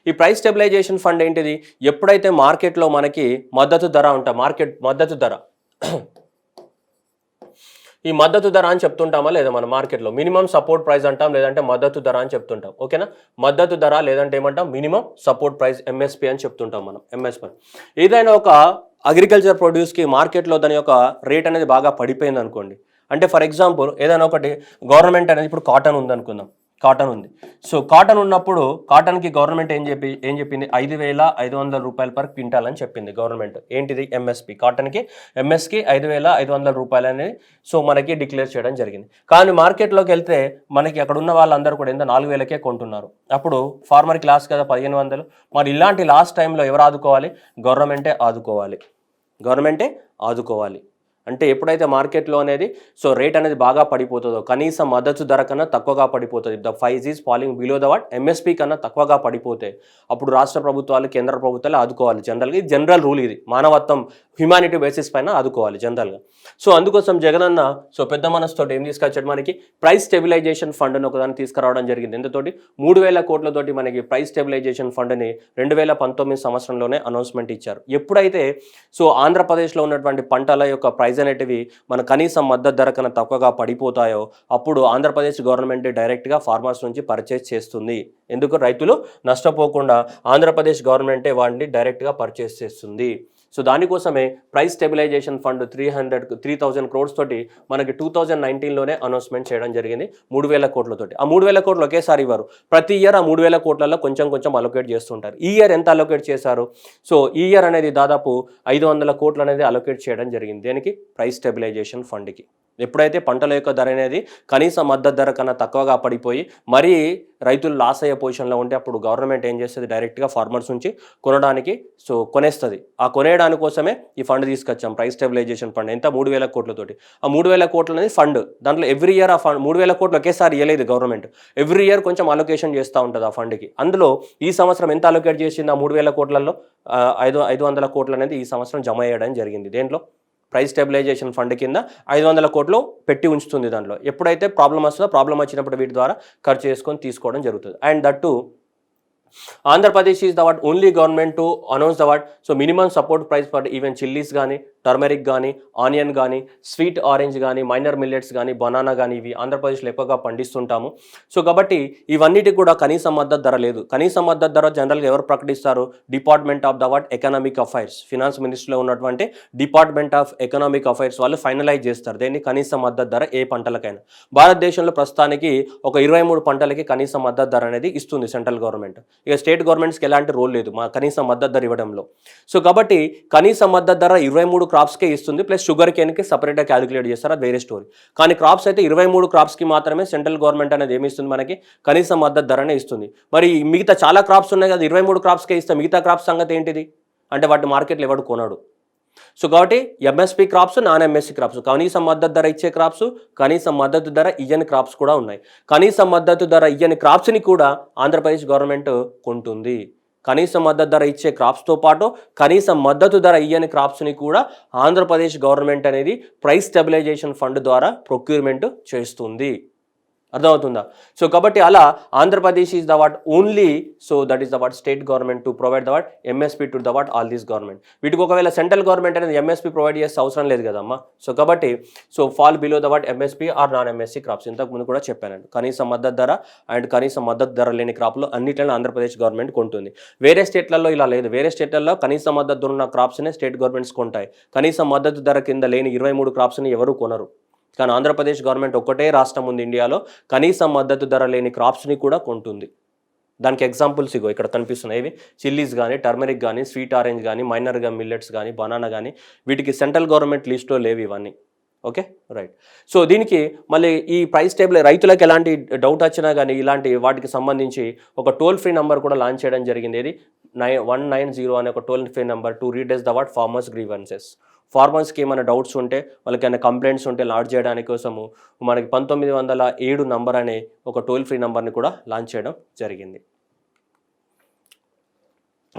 ఈ ప్రైస్ స్టెబిలైజేషన్ ఫండ్ ఏంటిది, ఎప్పుడైతే మార్కెట్లో మనకి మద్దతు ధర ఈ మద్దతు ధర అని చెప్తుంటామా లేదా మన మార్కెట్లో మినిమం సపోర్ట్ ప్రైస్ అంటాం, లేదంటే మద్దతు ధర అని చెప్తుంటాం. ఓకేనా, మద్దతు ధర లేదంటే ఏమంటాం మినిమం సపోర్ట్ ప్రైస్ ఎంఎస్పి అని చెప్తుంటాం మనం. ఎంఎస్పి ఏదైనా ఒక అగ్రికల్చర్ ప్రొడ్యూస్కి మార్కెట్లో దాని యొక్క రేట్ అనేది బాగా పడిపోయింది అనుకోండి. అంటే ఫర్ ఎగ్జాంపుల్ ఏదైనా ఒకటి గవర్నమెంట్ అనేది ఇప్పుడు కాటన్ ఉంది అనుకుందాం, కాటన్ ఉంది. సో కాటన్ ఉన్నప్పుడు కాటన్కి గవర్నమెంట్ ఏం చెప్పింది 5,500 రూపాయలు పర్ క్వింటాల్ అని చెప్పింది గవర్నమెంట్. ఏంటిది ఎంఎస్పి, కాటన్కి ఎంఎస్కి 5,500 రూపాయలు అనేది సో మనకి డిక్లేర్ చేయడం జరిగింది. కానీ మార్కెట్లోకి వెళ్తే మనకి అక్కడ ఉన్న వాళ్ళందరూ కూడా ఎంత 4,000కే కొంటున్నారు. అప్పుడు ఫార్మర్కి లాస్ కదా 1,500. మరి ఇలాంటి లాస్ట్ టైంలో ఎవరు ఆదుకోవాలి? గవర్నమెంటే ఆదుకోవాలి. గవర్నమెంటే ఆదుకోవాలి. అంటే ఎప్పుడైతే మార్కెట్లో అనేది సో రేట్ అనేది బాగా పడిపోతుందో, కనీస మద్దతు ధర కన్నా తక్కువగా పడిపోతుంది, the price is falling below the what MSP కన్నా తక్కువగా పడిపోతే అప్పుడు రాష్ట్ర ప్రభుత్వాలు కేంద్ర ప్రభుత్వాలు ఆదుకోవాలి. జనరల్గా ఇది జనరల్ రూల్, ఇది మానవత్వం హ్యుమానిటీ బేసిస్ పైన ఆదుకోవాలి జనరల్గా. సో అందుకోసం జగనన్న సో పెద్ద మనసుతో ఏం తీసుకొచ్చాడు, మనకి ప్రైస్ స్టెబిలైజేషన్ ఫండ్ అని ఒకదాన్ని తీసుకురావడం జరిగింది. ఎంతతోటి 3,000 కోట్లతోటి మనకి ప్రైస్ స్టెబిలైజేషన్ ఫండ్ని 2019 సంవత్సరంలోనే అనౌన్స్మెంట్ ఇచ్చారు. ఎప్పుడైతే సో ఆంధ్రప్రదేశ్లో ఉన్నటువంటి పంటల యొక్క ప్రైస్ అనేటివి మన కనీస మద్దతు ధర కన్నా తక్కువగా పడిపోతాయో అప్పుడు ఆంధ్రప్రదేశ్ గవర్నమెంట్ డైరెక్ట్గా ఫార్మర్స్ నుంచి పర్చేస్ చేస్తుంది. ఎందుకు? రైతులు నష్టపోకుండా ఆంధ్రప్రదేశ్ గవర్నమెంటే వాటిని డైరెక్ట్గా పర్చేస్ చేస్తుంది. సో దానికోసమే ప్రైస్ స్టెబిలైజేషన్ ఫండ్ 3,000 crores తోటి మనకి 2019లోనే అనౌన్స్మెంట్ చేయడం జరిగింది 3,000 కోట్లతోటి. ఆ 3,000 కోట్లు ఒకేసారి ఇవ్వరు, ప్రతి ఇయర్ ఆ 3,000 కోట్లలో కొంచెం అలొకేట్ చేస్తుంటారు. ఈ ఇయర్ ఎంత అలొకేట్ చేశారు? సో ఈ ఇయర్ అనేది దాదాపు 500 కోట్లు అనేది అలొకేట్ చేయడం జరిగింది. దేనికి? ప్రైస్ స్టెబిలైజేషన్ ఫండ్కి. ఎప్పుడైతే పంటల యొక్క ధర అనేది కనీస మద్దతు ధర కన్నా తక్కువగా పడిపోయి మరీ రైతులు లాస్ అయ్యే పొజిషన్లో ఉంటే అప్పుడు గవర్నమెంట్ ఏం చేస్తుంది, డైరెక్ట్గా ఫార్మర్స్ నుంచి కొనడానికి సో కొనేస్తుంది. ఆ కొనేయడానికి కోసమే ఈ ఫండ్ తీసుకొచ్చాం, ప్రైస్ స్టెబిలైజేషన్ ఫండ్. ఎంత? 3,000 కోట్లతోటి. ఆ 3,000 కోట్లు అనేది ఫండ్. దాంట్లో ఎవ్రీ ఇయర్ ఆ ఫండ్ 3,000 కోట్లు ఒకేసారి ఇవ్వలేదు గవర్నమెంట్, ఎవ్రీ ఇయర్ కొంచెం అలొకేషన్ చేస్తూ ఉంటుంది ఆ ఫండ్కి. అందులో ఈ సంవత్సరం ఎంత అలొకేట్ చేసింది? ఆ 3,000 కోట్లలో 500 కోట్లు అనేది ఈ సంవత్సరం జమ అయ్యడం జరిగింది. దేంట్లో? ప్రైస్ స్టెబిలైజేషన్ ఫండ్ కింద 500 కోట్లు పెట్టి ఉంచుతుంది. దాంట్లో ఎప్పుడైతే ప్రాబ్లం వస్తుందో ప్రాబ్లం వచ్చినప్పుడు వీటి ద్వారా ఖర్చు చేసుకొని తీసుకోవడం జరుగుతుంది. And that to Andhra Pradesh is the what only government to announce the what so minimum support price for even chillies కానీ, టర్మరిక్ కానీ, ఆనియన్ కానీ, స్వీట్ ఆరెంజ్ కానీ, మైనర్ మిల్లెట్స్ కానీ, బనానా కానీ ఇవి ఆంధ్రప్రదేశ్లో ఎక్కువగా పండిస్తుంటాము. సో కాబట్టి ఇవన్నిటికి కూడా కనీస మద్దతు ధర లేదు. కనీస మద్దతు ధర జనరల్గా ఎవరు ప్రకటిస్తారు? Department of the what economic affairs, finance మినిస్ట్రీలో ఉన్నటువంటి డిపార్ట్మెంట్ ఆఫ్ ఎకనామిక్ అఫైర్స్ వాళ్ళు ఫైనలైజ్ చేస్తారు దేన్ని కనీస మద్దతు ధర ఏ పంటలకైనా. భారతదేశంలో ప్రస్తుతానికి ఒక 23 పంటలకి కనీస మద్దతు ధర అనేది ఇస్తుంది సెంట్రల్ గవర్నమెంట్. ఇక స్టేట్ గవర్నమెంట్స్కి ఎలాంటి రోల్ లేదు మా కనీస మద్దతు ధర ఇవ్వడంలో. సో కాబట్టి కనీస మద్దతు ధర 23 క్రాప్స్కే ఇస్తుంది, ప్లస్ షుగర్ కేన్కి సపరేట్గా క్యాలిక్యులేట్ చేస్తారు, అది వేరే స్టోరీ. కానీ క్రాప్స్ అయితే 23 క్రాప్స్కి మాత్రమే సెంట్రల్ గవర్నమెంట్ అనేది ఏమి ఇస్తుంది, మనకి కనీస మద్దతు ధరనే ఇస్తుంది. మరి మిగతా చాలా క్రాప్స్ ఉన్నాయి కదా, 23 క్రాప్స్కే ఇస్తే మిగతా క్రాప్స్ సంగతి ఏంటిది అంటే వాటి మార్కెట్లో ఎవడు కొనడు. సో కాబట్టి MSP crops, non MSc crops, కనీస మద్దతు ధర ఇచ్చే క్రాప్స్, కనీస మద్దతు ధర ఇయ్యని క్రాప్స్ కూడా ఉన్నాయి. కనీస మద్దతు ధర ఇయ్యని క్రాప్స్ని కూడా ఆంధ్రప్రదేశ్ గవర్నమెంట్ కొంటుంది. కనీస మద్దతు ధర ఇచ్చే క్రాప్స్తో పాటు కనీస మద్దతు ధర ఇయ్యని క్రాప్స్ని కూడా ఆంధ్రప్రదేశ్ గవర్నమెంట్ అనేది ప్రైస్ స్టెబిలైజేషన్ ఫండ్ ద్వారా ప్రొక్యూర్మెంట్ చేస్తుంది. అర్థమవుతుందా? సో కాబట్టి అలా Andhra Pradesh is the what only so that is the what state government to provide the what MSP to the what all these government. వీటికి ఒకవేళ సెంట్రల్ గవర్నమెంట్ అనేది ఎంఎస్పీ ప్రొవైడ్ చేస్తే అవసరం లేదు కదమ్మా. సో కాబట్టి so fall below the what MSP are non MSP crops. ఇంతకుముందు కూడా చెప్పానండి, కనీస మద్దతు ధర అండ్ కనీస మద్దతు ధర లేని క్రాప్లు అన్నిట్లలో ఆంధ్రప్రదేశ్ గవర్నమెంట్ కొంటుంది. వేరే స్టేట్లలో ఇలా లేదు, వేరే స్టేట్లలో కనీస మద్దతు ధర ఉన్న క్రాప్స్నే స్టేట్ గవర్నమెంట్స్ కొంటాయి. కనీస మద్దతు ధర కింద లేని 23 క్రాప్స్ని ఎవరు కొనరు. కానీ ఆంధ్రప్రదేశ్ గవర్నమెంట్ ఒక్కటే రాష్ట్రం ఉంది ఇండియాలో కనీస మద్దతు ధర లేని క్రాప్స్ని కూడా కొంటుంది. దానికి ఎగ్జాంపుల్స్ ఇగో ఇక్కడ కనిపిస్తున్నాయి. ఇవి చిల్లీస్ కానీ, టర్మరిక్ కానీ, స్వీట్ ఆరెంజ్ కానీ, మైనర్గా మిల్లెట్స్ కానీ, బనానా కానీ, వీటికి సెంట్రల్ గవర్నమెంట్ లిస్ట్లో లేవు ఇవన్నీ. Okay right. సో దీనికి మళ్ళీ ఈ ప్రైస్ టేబుల్ రైతులకు ఎలాంటి డౌట్ వచ్చినా కానీ ఇలాంటి వాటికి సంబంధించి ఒక టోల్ ఫ్రీ నెంబర్ కూడా లాంచ్ చేయడం జరిగింది. ఇది 190 అనే ఒక toll free number to redress the what farmers grievances. ఫార్మర్స్కి ఏమైనా డౌట్స్ ఉంటే, వాళ్ళకి ఏమైనా కంప్లైంట్స్ ఉంటే లాంచ్ చేయడానికి కోసము మనకి 1907 నంబర్ అనే ఒక టోల్ ఫ్రీ నెంబర్ని కూడా లాంచ్ చేయడం జరిగింది.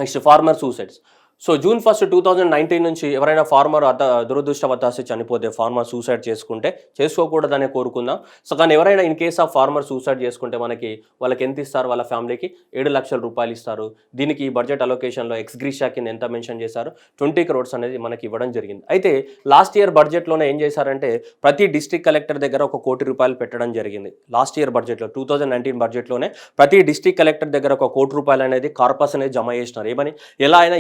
Next farmer suicides. So June 1, 2019 నుంచి ఎవరైనా ఫార్మర్ దురదృష్టవశాత్తు చనిపోతే ఫార్మర్ సూసైడ్ చేసుకుంటే చేసుకోకూడదనే కోరుకుందాం. సో కానీ ఎవరైనా in case of farmer suicide చేసుకుంటే వాళ్ళకి ఎంత ఇస్తారు, వాళ్ళ ఫ్యామిలీకి 7 లక్షల రూపాయలు ఇస్తారు. దీనికి ఈ బడ్జెట్ అలొకేషన్లో ఎక్స్గ్రీషియా కింద ఎంత మెన్షన్ చేశారు, 20 crores అనేది మనకి ఇవ్వడం జరిగింది. అయితే లాస్ట్ ఇయర్ బడ్జెట్లోనే ఏం చేశారంటే ప్రతి డిస్ట్రిక్ట్ కలెక్టర్ దగ్గర ₹1 కోటి పెట్టడం జరిగింది. లాస్ట్ ఇయర్ బడ్జెట్లో 2019 బడ్జెట్లోనే ప్రతి డిస్ట్రిక్ట్ కలెక్టర్ దగ్గర ₹1 కోటి అనేది కార్పస్ అనేది జమ చేసినారు. ఏమని, ఎలా అయినా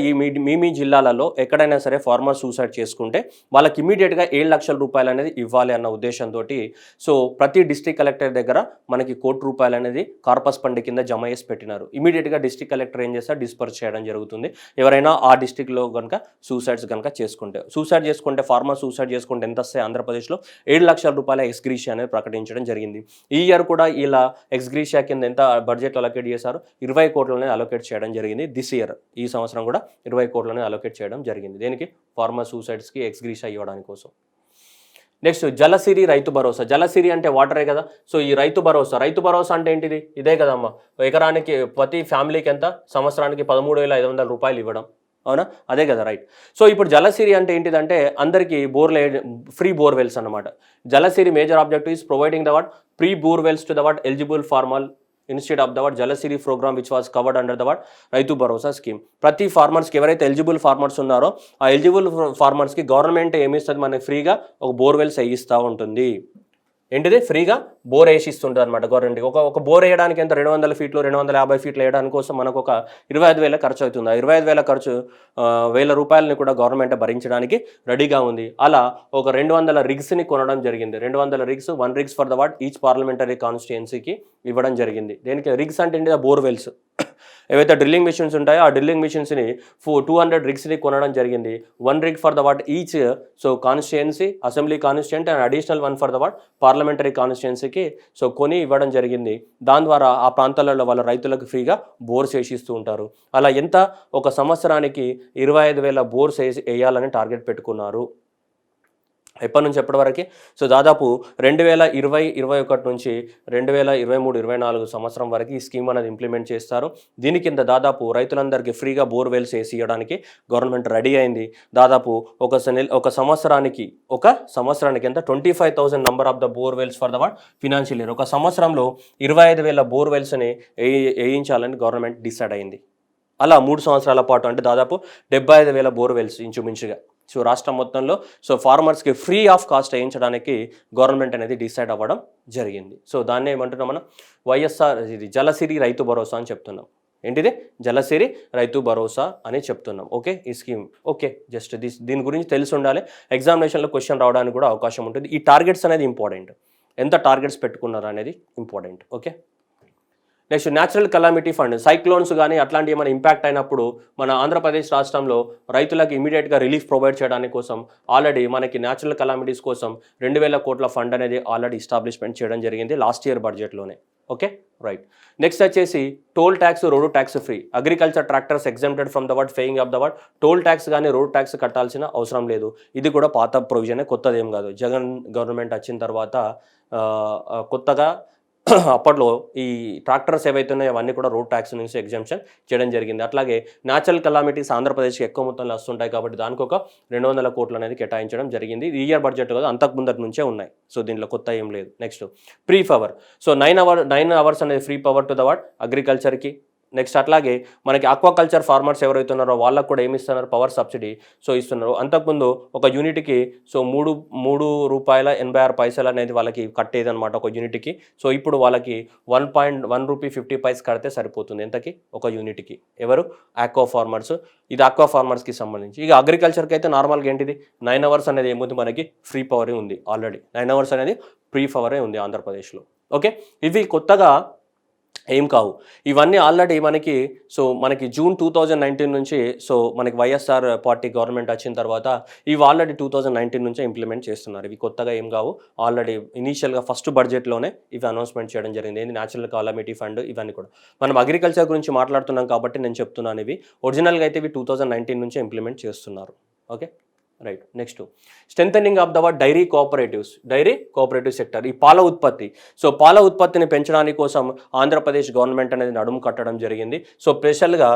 మీ జిల్లాలలో ఎక్కడైనా సరే ఫార్మర్ సూసైడ్ చేసుకుంటే వాళ్ళకి ఇమీడియట్గా 7 లక్షల రూపాయలు అనేది ఇవ్వాలి అన్న ఉద్దేశంతో సో ప్రతి డిస్ట్రిక్ట్ కలెక్టర్ దగ్గర మనకి ₹1 కోటి అనేది కార్పస్ ఫండ్ కింద జమ చేసి పెట్టినారు. ఇమీడియట్గా డిస్ట్రిక్ట్ కలెక్టర్ ఏం చేస్తారు, డిస్పర్స్ చేయడం జరుగుతుంది. ఎవరైనా ఆ డిస్ట్రిక్ట్లో కనుక సూసైడ్ చేసుకుంటే ఫార్మర్ సూసైడ్ చేసుకుంటే ఎంత వస్తాయి, ఆంధ్రప్రదేశ్లో 7 లక్షల రూపాయల ఎక్స్గ్రీషియా అనేది ప్రకటించడం జరిగింది. ఈ ఇయర్ కూడా ఇలా ఎక్స్గ్రీషియా కింద ఎంత బడ్జెట్ అలొకేట్ చేశారు, 20 కోట్లనే అలొకేట్ చేయడం జరిగింది. దిస్ ఇయర్ ఈ సంవత్సరం కూడా 20 కోట్లనే అలొకేట్ చేయడం జరిగింది. దేనికి, ఫార్మర్ సూసైడ్స్కి ఎక్స్గ్రీషియా ఇవ్వడానికి కోసం. నెక్స్ట్ జలసిరి రైతు భరోసా. జలసిరి అంటే వాటరే కదా. సో ఈ రైతు భరోసా అంటే ఏంటిది, ఇదే కదమ్మా. ఎకరానికి ప్రతి ఫ్యామిలీకి ఎంత, సంవత్సరానికి 13,500 రూపాయలు ఇవ్వడం, అవునా, అదే కదా, రైట్. సో ఇప్పుడు జలసిరి అంటే ఏంటిదంటే అందరికీ ఫ్రీ బోర్వెల్స్ అనమాట. Jalasiri major objective is providing the free borewells to the eligible farmer instead of the Jalasiri program which was covered under the Rythu Bharosa scheme. ప్రతి ఫార్మర్స్కి ఎవరైతే ఎలిజిబుల్ ఫార్మర్స్ ఉన్నారో ఆ ఎలిజిబుల్ ఫార్మర్స్కి గవర్నమెంట్ ఏమిస్తుంది, మనకి ఫ్రీగా ఒక బోర్వెల్స్ వేయిస్తూ ఉంటుంది. ఏంటిది, ఫ్రీగా బోర్ వేసిస్తుంటుంది అనమాట గవర్నమెంట్కి. ఒక బోర్ వేయడానికి ఎంత, 200 ఫీట్లు 250 ఫీట్లు వేయడానికి కోసం మనకు ఒక 25,000 ఖర్చు అవుతుంది. ఆ 25,000 ఖర్చు 1,000 రూపాయలని కూడా గవర్నమెంట్ భరించడానికి రెడీగా ఉంది. అలా ఒక 200 రిగ్స్ని కొనడం జరిగింది. 200 rigs, 1 rigs for the each parliamentary కాన్స్టిట్యుయెన్సీకి ఇవ్వడం జరిగింది. దేనికి, రిగ్స్ అంటే ఏంటి, బోర్వెల్స్. ఏవైతే డ్రిల్లింగ్ మిషన్స్ ఉంటాయో ఆ డ్రిల్లింగ్ మిషన్స్ని 200 రిగ్స్ని కొనడం జరిగింది. 1 rig for the each so constituency, assembly constituent and additional 1 for the parliamentary కాన్స్టిట్యుయెన్సీకి సో కొని ఇవ్వడం జరిగింది. దాని ద్వారా ఆ ప్రాంతాలలో వాళ్ళ రైతులకు ఫ్రీగా బోర్స్ వేసిస్తూ ఉంటారు. అలా ఎంత, ఒక సంవత్సరానికి 25,000 బోర్స్ వేయాలని టార్గెట్ పెట్టుకున్నారు. ఎప్పటి నుంచి ఎప్పటి వరకు, సో దాదాపు 2020-21 నుంచి 2023-24 సంవత్సరం వరకు ఈ స్కీమ్ అనేది ఇంప్లిమెంట్ చేస్తారు. దీని కింద దాదాపు రైతులందరికీ ఫ్రీగా బోర్వెల్స్ వేసి ఇవ్వడానికి గవర్నమెంట్ రెడీ అయింది. దాదాపు ఒక సంవత్సరానికి ఎంత 25,000 number of the borewells for the financial year. ఒక సంవత్సరంలో 25,000 బోర్వెల్స్ని వేయించాలని గవర్నమెంట్ డిసైడ్ అయింది. అలా 3 సంవత్సరాల పాటు అంటే దాదాపు 75,000 బోర్వెల్స్ ఇంచుమించుగా సో రాష్ట్రం మొత్తంలో సో ఫార్మర్స్కి ఫ్రీ ఆఫ్ కాస్ట్ వేయించడానికి గవర్నమెంట్ అనేది డిసైడ్ అవ్వడం జరిగింది. సో దాన్ని ఏమంటున్నాం మనం, ఇది జలసిరి రైతు భరోసా అని చెప్తున్నాం. ఏంటిది, జలసిరి రైతు భరోసా అని చెప్తున్నాం. ఓకే, ఈ స్కీమ్ ఓకే, జస్ట్ దీని గురించి తెలిసి ఉండాలి. ఎగ్జామినేషన్లో క్వశ్చన్ రావడానికి కూడా అవకాశం ఉంటుంది. ఈ టార్గెట్స్ అనేది ఇంపార్టెంట్, ఎంత టార్గెట్స్ పెట్టుకున్నారు అనేది important. Okay, next natural calamity fund. Cyclones కానీ అట్లాంటి ఏమైనా ఇంపాక్ట్ అయినప్పుడు మన ఆంధ్రప్రదేశ్ రాష్ట్రంలో రైతులకు ఇమీడియట్గా రిలీఫ్ ప్రొవైడ్ చేయడానికి కోసం ఆల్రెడీ మనకి న్యాచురల్ కెలామిటీస్ కోసం 2,000 కోట్ల ఫండ్ అనేది ఆల్రెడీ ఎస్టాబ్లిష్మెంట్ చేయడం జరిగింది లాస్ట్ ఇయర్ బడ్జెట్లోనే. Okay, right. నెక్స్ట్ వచ్చేసి toll tax, road tax free. Agriculture tractors exempted from the paying of the toll tax కానీ రోడ్ ట్యాక్స్ కట్టాల్సిన అవసరం లేదు. ఇది కూడా పాత ప్రొవిజనే, కొత్తది ఏం కాదు. జగన్ గవర్నమెంట్ వచ్చిన తర్వాత కొత్తగా అప్పట్లో ఈ ట్రాక్టర్స్ ఏవైతే ఉన్నాయో అవన్నీ కూడా రోడ్ ట్యాక్స్ నుంచి ఎగ్జామ్షన్ చేయడం జరిగింది. అట్లాగే న్యాచురల్ కెలామిటీస్ ఆంధ్రప్రదేశ్కి ఎక్కువ మొత్తంలో వస్తుంటాయి కాబట్టి దానికి ఒక 200 కోట్లు అనేది కేటాయించడం జరిగింది. ఈ ఇయర్ బడ్జెట్ కదా, అంతకు ముందటి నుంచే ఉన్నాయి. సో దీంట్లో కొత్త ఏం లేదు. Next free power. So 9 hours అనేది ఫ్రీ పవర్ టు ద అగ్రికల్చర్కి. నెక్స్ట్ అట్లాగే మనకి ఆక్వాకల్చర్ ఫార్మర్స్ ఎవరైతే ఉన్నారో వాళ్ళకు కూడా ఏమి ఇస్తున్నారు, పవర్ సబ్సిడీ సో ఇస్తున్నారు. అంతకుముందు ఒక యూనిట్కి సో 3 రూపాయల 86 పైసలు అనేది వాళ్ళకి కట్టేది అనమాట ఒక యూనిట్కి. సో ఇప్పుడు వాళ్ళకి 1 రూపీ 50 పైస్ కడితే సరిపోతుంది. ఎంతకి, ఒక యూనిట్కి. ఎవరు, ఆక్వా ఫార్మర్స్. ఇది ఆక్వా ఫార్మర్స్కి సంబంధించి. ఇక అగ్రికల్చర్కి అయితే నార్మల్గా ఏంటిది 9 అవర్స్ అనేది ఏముంది, మనకి ఫ్రీ పవరే ఉంది. ఆల్రెడీ 9 అవర్స్ అనేది ఫ్రీ పవరే ఉంది ఆంధ్రప్రదేశ్లో. ఓకే, ఇవి కొత్తగా ఏం కావు. ఇవన్నీ ఆల్రెడీ మనకి జూన్ 2019 నుంచి సో మనకి వైఎస్ఆర్ పార్టీ గవర్నమెంట్ వచ్చిన తర్వాత ఇవి ఆల్రెడీ 2019 నుంచే ఇంప్లిమెంట్ చేస్తున్నారు. ఇవి కొత్తగా ఏం కావు. ఆల్రెడీ ఇనీషియల్గా ఫస్ట్ బడ్జెట్లోనే ఇవి అనౌన్స్మెంట్ చేయడం జరిగింది. ఏంది, న్యాచురల్ కెలామిటీ ఫండ్. ఇవన్నీ కూడా మనం అగ్రికల్చర్ గురించి మాట్లాడుతున్నాం కాబట్టి నేను చెప్తున్నాను. ఇవి ఒరిజినల్గా అయితే ఇవి 2019 నుంచే ఇంప్లిమెంట్ చేస్తున్నారు. Okay, right. Next strengthening of the what dairy cooperative sector, ఈ పాల ఉత్పత్తి. సో పాల ఉత్పత్తిని పెంచడానికి కోసం ఆంధ్రప్రదేశ్ గవర్నమెంట్ అనేది నడుము కట్టడం జరిగింది. సో స్పెషల్గా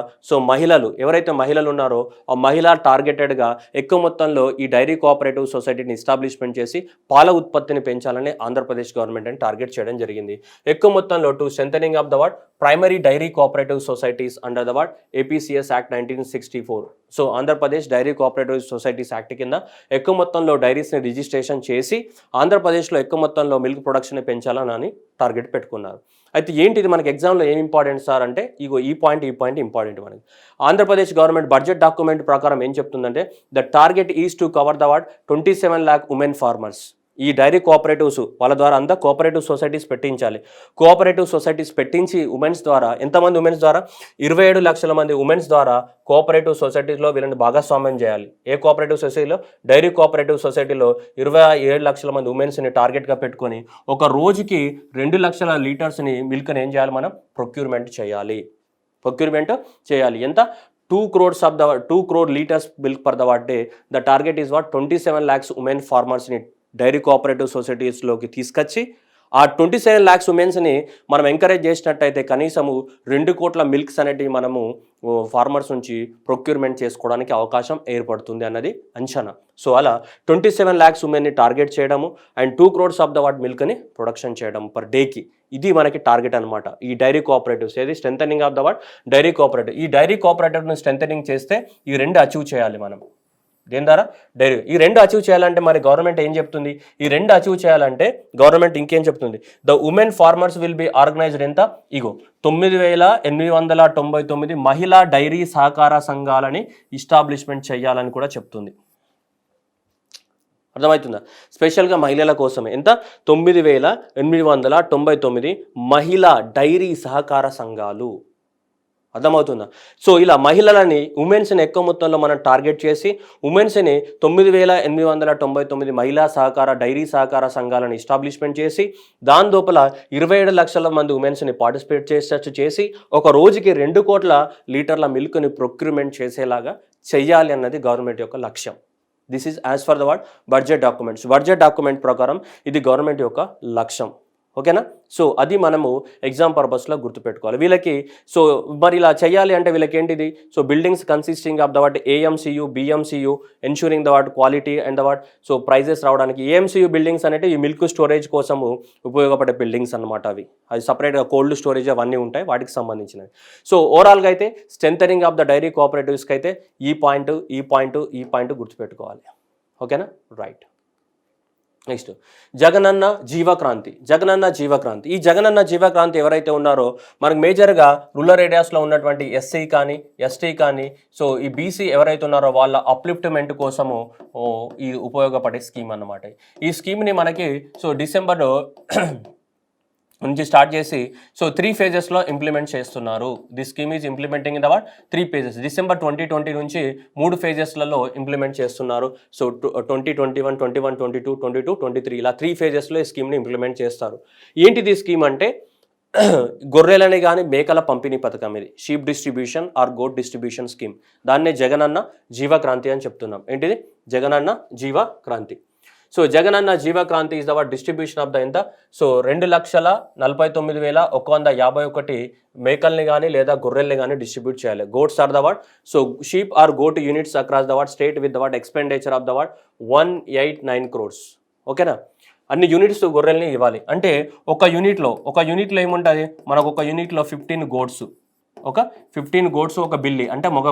మహిళలు ఎవరైతే మహిళలు ఉన్నారో ఆ మహిళా టార్గెటెడ్గా ఎక్కువ మొత్తంలో ఈ డైరీ కోఆపరేటివ్ సొసైటీని ఎస్టాబ్లిష్మెంట్ చేసి పాల ఉత్పత్తిని పెంచాలని ఆంధ్రప్రదేశ్ గవర్నమెంట్ అని టార్గెట్ చేయడం జరిగింది. ఎక్కువ మొత్తంలో to strengthening of the what primary dairy cooperative societies under the what APCS act 1964. So Andhra Pradesh dairy cooperative societies act కింద ఎక్కువ మొత్తంలో డైరీస్ని రిజిస్ట్రేషన్ చేసి ఆంధ్రప్రదేశ్లో ఎక్కువ మొత్తంలో మిల్క్ ప్రొడక్షన్ పెంచాలని టార్గెట్ పెట్టుకున్నారు. అయితే ఏంటిది మనకి ఎగ్జామ్లో ఏం ఇంపార్టెంట్ సార్ అంటే ఇగో ఈ పాయింట్ ఇంపార్టెంట్ మనకి. ఆంధ్రప్రదేశ్ గవర్నమెంట్ బడ్జెట్ డాక్యుమెంట్ ప్రకారం ఏం చెప్తుందంటే the target is to cover the 27 lakh women farmers. ఈ డైరీ కోఆపరేటివ్స్ వాళ్ళ ద్వారా అంతా కోఆపరేటివ్ సొసైటీస్ పెట్టించాలి. కోఆపరేటివ్ సొసైటీస్ పెట్టించి ఉమెన్స్ ద్వారా ఎంతమంది ఉమెన్స్ ద్వారా 27 లక్షల మంది ఉమెన్స్ ద్వారా కోఆపరేటివ్ సొసైటీలో వీళ్ళని భాగస్వామ్యం చేయాలి. ఏ కోఆపరేటివ్ సొసైటీలో? డైరీ కోఆపరేటివ్ సొసైటీలో 27 లక్షల మంది ఉమెన్స్ని టార్గెట్గా పెట్టుకొని ఒక రోజుకి 2 లక్షల లీటర్స్ని మిల్క్ని ఏం చేయాలి మనం? ప్రొక్యూర్మెంట్ చేయాలి. ఎంత? 2 crore liters milk per the day. The target is 27 lakhs women farmers in dairy cooperative సొసైటీస్లోకి తీసుకొచ్చి ఆ 27 lakhs ఉమెన్స్ని మనం ఎంకరేజ్ చేసినట్టయితే కనీసము 2 కోట్ల మిల్క్స్ అనేటివి మనము ఫార్మర్స్ నుంచి ప్రొక్యూర్మెంట్ చేసుకోవడానికి అవకాశం ఏర్పడుతుంది అన్నది అంచనా. సో అలా 27 lakhs ఉమెన్ని టార్గెట్ చేయడము అండ్ 2 crores ఆఫ్ ద మిల్క్ని ప్రొడక్షన్ చేయడం పర్ డేకి, ఇది మనకి టార్గెట్ అనమాట. ఈ డైరీ కోఆపరేటివ్స్ ఏది strengthening of the dairy cooperative. ఈ డైరీ కోఆపరేటివ్ని స్ట్రెంథనింగ్ చేస్తే ఈ 2 అచీవ్ చేయాలి మనం. దేని ద్వారా? డైరీ. ఈ 2 అచీవ్ చేయాలంటే మరి గవర్నమెంట్ ఏం చెప్తుంది? ఈ 2 అచీవ్ చేయాలంటే గవర్నమెంట్ ఇంకేం చెప్తుంది? The women farmers will be organised ఎంత? 9899 మహిళా డైరీ సహకార సంఘాలని ఇస్టాబ్లిష్మెంట్ చేయాలని కూడా చెప్తుంది. అర్థమవుతుందా? స్పెషల్గా మహిళల కోసమే ఎంత? 9899 మహిళా డైరీ సహకార సంఘాలు. అర్థమవుతుందా? సో ఇలా మహిళలని ఉమెన్స్ని ఎక్కువ మొత్తంలో మనం టార్గెట్ చేసి ఉమెన్స్ని 9899 మహిళా డైరీ సహకార సంఘాలను ఎస్టాబ్లిష్మెంట్ చేసి దాని లోపల 27 లక్షల మంది ఉమెన్స్ని పార్టిసిపేట్ చేసి ఒక రోజుకి 2 కోట్ల లీటర్ల మిల్క్ని ప్రొక్యూర్మెంట్ చేసేలాగా చెయ్యాలి అన్నది గవర్నమెంట్ యొక్క లక్ష్యం. This is as for the budget document ప్రకారం ఇది గవర్నమెంట్ యొక్క లక్ష్యం. ఓకేనా? సో అది మనము ఎగ్జామ్ పర్పస్లో గుర్తుపెట్టుకోవాలి. వీళ్ళకి సో మరి ఇలా చేయాలి అంటే వీళ్ళకి ఏంటిది? So buildings consisting of the AMCU, BMCU ensuring the quality and the so prices రావడానికి. AMCU బిల్డింగ్స్ అనేవి ఈ మిల్క్ స్టోరేజ్ కోసము ఉపయోగపడే బిల్డింగ్స్ అనమాట. అది సపరేట్గా కోల్డ్ స్టోరేజ్ అవన్నీ ఉంటాయి వాటికి సంబంధించినవి. సో ఓవరాల్గా అయితే స్ట్రెంథనింగ్ ఆఫ్ ద డైరీ కోఆపరేటివ్స్కి అయితే ఈ పాయింట్ గుర్తుపెట్టుకోవాలి. ఓకేనా? రైట్. నెక్స్ట్ జగనన్న జీవక్రాంతి. ఈ జగనన్న జీవక్రాంతి ఎవరైతే ఉన్నారో మనకు మేజర్గా రూరల్ ఏరియాస్లో ఉన్నటువంటి SC కానీ ST కానీ సో ఈ BC ఎవరైతే ఉన్నారో వాళ్ళ అప్లిఫ్ట్మెంట్ కోసము ఈ ఉపయోగపడే స్కీమ్ అన్నమాట. ఈ స్కీమ్ని మనకి సో డిసెంబర్ నుంచి స్టార్ట్ చేసి సో 3 phases ఇంప్లిమెంట్ చేస్తున్నారు. This scheme is implementing in the 3 phases. December 2020 నుంచి 3 phases ఇంప్లిమెంట్ చేస్తున్నారు. సో 2021, 21, 22, 22, 23 ఇలా 3 phases ఈ స్కీమ్ని ఇంప్లిమెంట్ చేస్తారు. ఏంటిది స్కీమ్ అంటే గొర్రెలని కానీ మేకల పంపిణీ పథకం. ఇది sheep distribution or goat distribution scheme. దాన్నే జగనన్న జీవక్రాంతి అని చెప్తున్నాం. ఏంటిది? Jagananna Jeevakranthi. So Jagananna Jeevakranthi is the distribution of the ఎంత? సో 2,49,151 మేకల్ని కానీ లేదా గొర్రెల్ని కానీ డిస్ట్రిబ్యూట్ చేయాలి. Goats are the so sheep are goat units across the state with the expenditure of the 189 crores. ఓకేనా? అన్ని యూనిట్స్ గొర్రెల్ని ఇవ్వాలి. అంటే ఒక యూనిట్లో ఏముంటుంది? మనకు ఒక యూనిట్లో 15 goats, ఒక 15 goats ఒక బిల్లి అంటే మొగ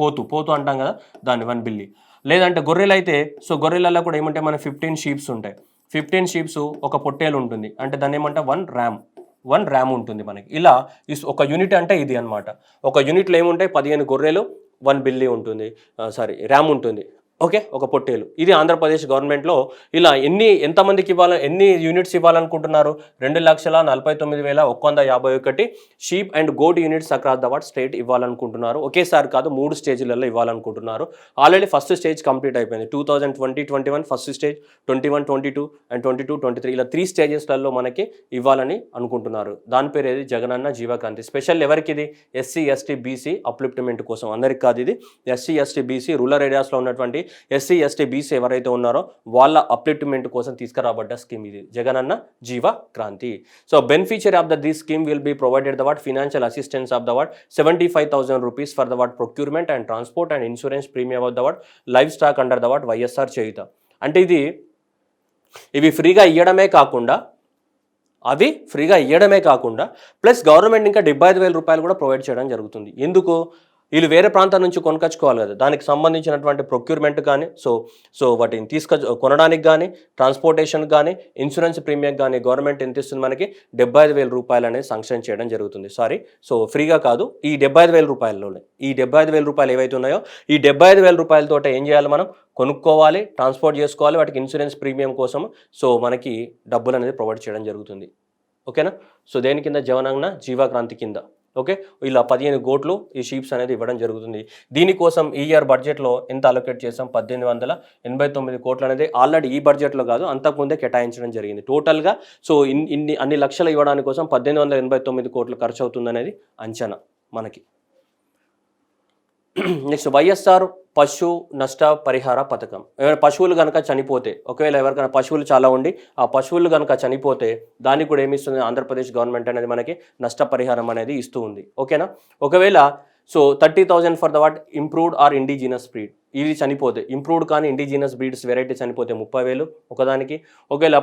పోతు అంటాం కదా దాన్ని 1 బిల్లి. లేదంటే గొర్రెలు అయితే సో గొర్రెలలో కూడా ఏమంటే మన 15 sheeps ఉంటాయి. 15 sheeps ఒక పొట్టేలు ఉంటుంది అంటే దాన్ని ఏమంటే 1 ram ఉంటుంది మనకి. ఇలా ఒక యూనిట్ అంటే ఇది అనమాట. ఒక యూనిట్లో ఏముంటాయి? 15 గొర్రెలు, 1 బిల్లి ఉంటుంది, ర్యామ్ ఉంటుంది. ఓకే, ఒక పొట్టేలు. ఇది ఆంధ్రప్రదేశ్ గవర్నమెంట్లో ఇలా ఎంతమందికి ఎన్ని యూనిట్స్ ఇవ్వాలనుకుంటున్నారు? 2,49,151 sheep and goat units across the state ఇవ్వాలనుకుంటున్నారు. ఒకేసారి కాదు, 3 స్టేజ్లలో ఇవ్వాలనుకుంటున్నారు. ఆల్రెడీ ఫస్ట్ స్టేజ్ కంప్లీట్ అయిపోయింది. 2020-21 ఫస్ట్ స్టేజ్, 21-22 అండ్ 22-23 ఇలా 3 స్టేజెస్లలో మనకి ఇవ్వాలని అనుకుంటున్నారు. దాని పేరు ఏది? జగనన్న జీవక్రాంతి. స్పెషల్ ఎవరికి ఇది? SC, ST, BC అప్లిఫ్ట్మెంట్ కోసం. అందరికి కాదు ఇది. SC, ST, BC రూరల్ ఏరియాస్లో ఉన్నటువంటి ఎస్సీ ఎస్టీ బీసీ ఎవరైతే ఉన్నారో వాళ్ళ అప్లిట్మెంట్ కోసం తీసుకురాబడ్డ స్కీమ్ ఇది Jagananna Jeeva Kranthi. So beneficiary of this scheme will be provided the what financial assistance of the what 75,000 rupees for the what procurement and transport and insurance premium of the what livestock under the what YSR Cheyutha. అంటే ఇవి ఫ్రీగా ఇవ్వడమే కాకుండా plus government ఇంకా 75,000 రూపాయలు కూడా provide చేయడం జరుగుతుంది. ఎందుకు? వీళ్ళు వేరే ప్రాంతం నుంచి కొనుకొచ్చుకోవాలి కదా, దానికి సంబంధించినటువంటి ప్రొక్యూర్మెంట్ కానీ సో వాటిని కొనడానికి కానీ ట్రాన్స్పోర్టేషన్ కానీ ఇన్సూరెన్స్ ప్రీమియం కానీ గవర్నమెంట్ ఎంత ఇస్తుంది మనకి 75,000 రూపాయలు అనేది శాంక్షన్ చేయడం జరుగుతుంది. సో ఫ్రీగా కాదు, ఈ 75,000 రూపాయల్లోనే ఈ 75,000 రూపాయలు ఏవైతే ఉన్నాయో ఈ 75,000 రూపాయలతో ఏం చేయాలి, మనం కొనుక్కోవాలి, ట్రాన్స్పోర్ట్ చేసుకోవాలి, వాటికి ఇన్సూరెన్స్ ప్రీమియం కోసం సో మనకి డబ్బులు అనేది ప్రొవైడ్ చేయడం జరుగుతుంది. ఓకేనా? సో దేని కింద? జగనన్న జీవక్రాంతి కింద. ఓకే, ఇలా 15 కోట్లు ఈ షీప్స్ అనేది ఇవ్వడం జరుగుతుంది. దీనికోసం ఈ ఇయర్ బడ్జెట్లో ఎంత అలొకేట్ చేసాం? 1889 కోట్లు అనేది ఆల్రెడీ ఈ బడ్జెట్లో కాదు అంతకుముందే కేటాయించడం జరిగింది. టోటల్గా సో అన్ని లక్షలు ఇవ్వడానికి కోసం 1889 కోట్లు ఖర్చు అవుతుంది అనేది అంచనా మనకి. నెక్స్ట్ వైఎస్ఆర్ పశు నష్ట పరిహార పథకం. ఏమైనా పశువులు కనుక చనిపోతే, ఒకవేళ ఎవరికైనా పశువులు చాలా ఉండి ఆ పశువులు కనుక చనిపోతే దానికి కూడా ఏమి ఇస్తుంది ఆంధ్రప్రదేశ్ గవర్నమెంట్ అనేది మనకి నష్టపరిహారం అనేది ఇస్తూ ఉంది. ఓకేనా? ఒకవేళ so 30,000 for the what improved or indigenous breed, ఇది చనిపోతే ఇంప్రూవ్డ్ కానీ ఇండిజినస్ బ్రీడ్స్ వెరైటీ చనిపోతే 30,000 ఒకదానికి. ఒకవేళ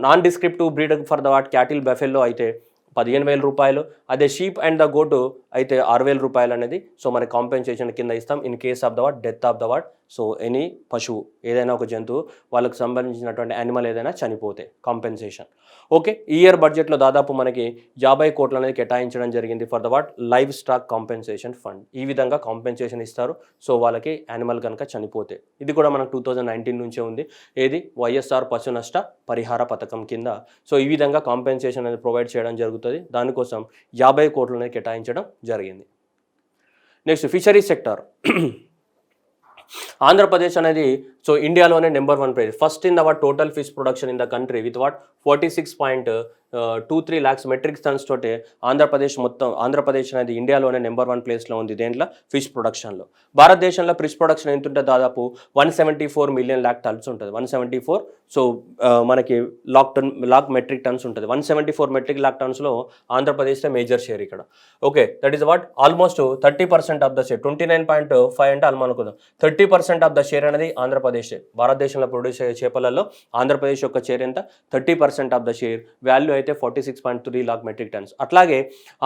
non descriptive breed for the what cattle buffalo అయితే 15,000 రూపాయలు. అదే షీప్ అండ్ ద గోటు అయితే 6,000 రూపాయలు అనేది సో మనకి కాంపెన్సేషన్ కింద ఇస్తాం in case of the what death of the what so any పశువు, ఏదైనా ఒక జంతువు వాళ్ళకు సంబంధించినటువంటి యానిమల్ ఏదైనా చనిపోతే కాంపెన్సేషన్. ఓకే, ఈ ఇయర్ బడ్జెట్లో దాదాపు మనకి 50 కోట్లు అనేది కేటాయించడం జరిగింది for the what live stock compensation fund. ఈ విధంగా కాంపెన్సేషన్ ఇస్తారు సో వాళ్ళకి యానిమల్ కనుక చనిపోతే. ఇది కూడా మనకు 2019 నుంచే ఉంది. ఏది? వైఎస్ఆర్ పశు నష్ట పరిహార పథకం కింద. సో ఈ విధంగా కాంపెన్సేషన్ అనేది ప్రొవైడ్ చేయడం జరుగుతుంది. దానికోసం 50 కోట్లు అనేది కేటాయించడం జరిగింది. Next fisheries sector. ఆంధ్రప్రదేశ్ అనేది సో ఇండియాలోనే number 1 place, first in the what total fish production in the country with what 46.23 lakhs metric tons తోటే ఆంధ్రప్రదేశ్ అనేది ఇండియాలోనే నెంబర్ 1 ప్లేస్లో ఉంది. దేంట్లో? ఫిష్ ప్రొడక్షన్లో. భారతదేశంలో ఫిష్ ప్రొడక్షన్ ఎంత ఉంటుంది? దాదాపు 174 మిలియన్ లాక్ టన్స్ ఉంటుంది. 174 సో మనకి లాక్ మెట్రిక్ టన్స్ ఉంటుంది. 174 మెట్రిక్ లాక్ టన్స్లో ఆంధ్రప్రదేశ్లో మేజర్ షేర్ ఇక్కడ. Okay, that is what almost 30% of the share, 29.5 అంటే అనుకున్నాం 30% ఆఫ్ ద షేర్ అనేది ఆంధ్రప్రదేశ్. భారతదేశంలో ప్రొడ్యూస్ అయ్యే చేపలలో ఆంధ్రప్రదేశ్ యొక్క షేర్ ఎంత? 30% ఆఫ్ ద షేర్. వాల్యూ అయితే 46.3 లాక్ మెట్రిక్ టన్స్. అట్లాగే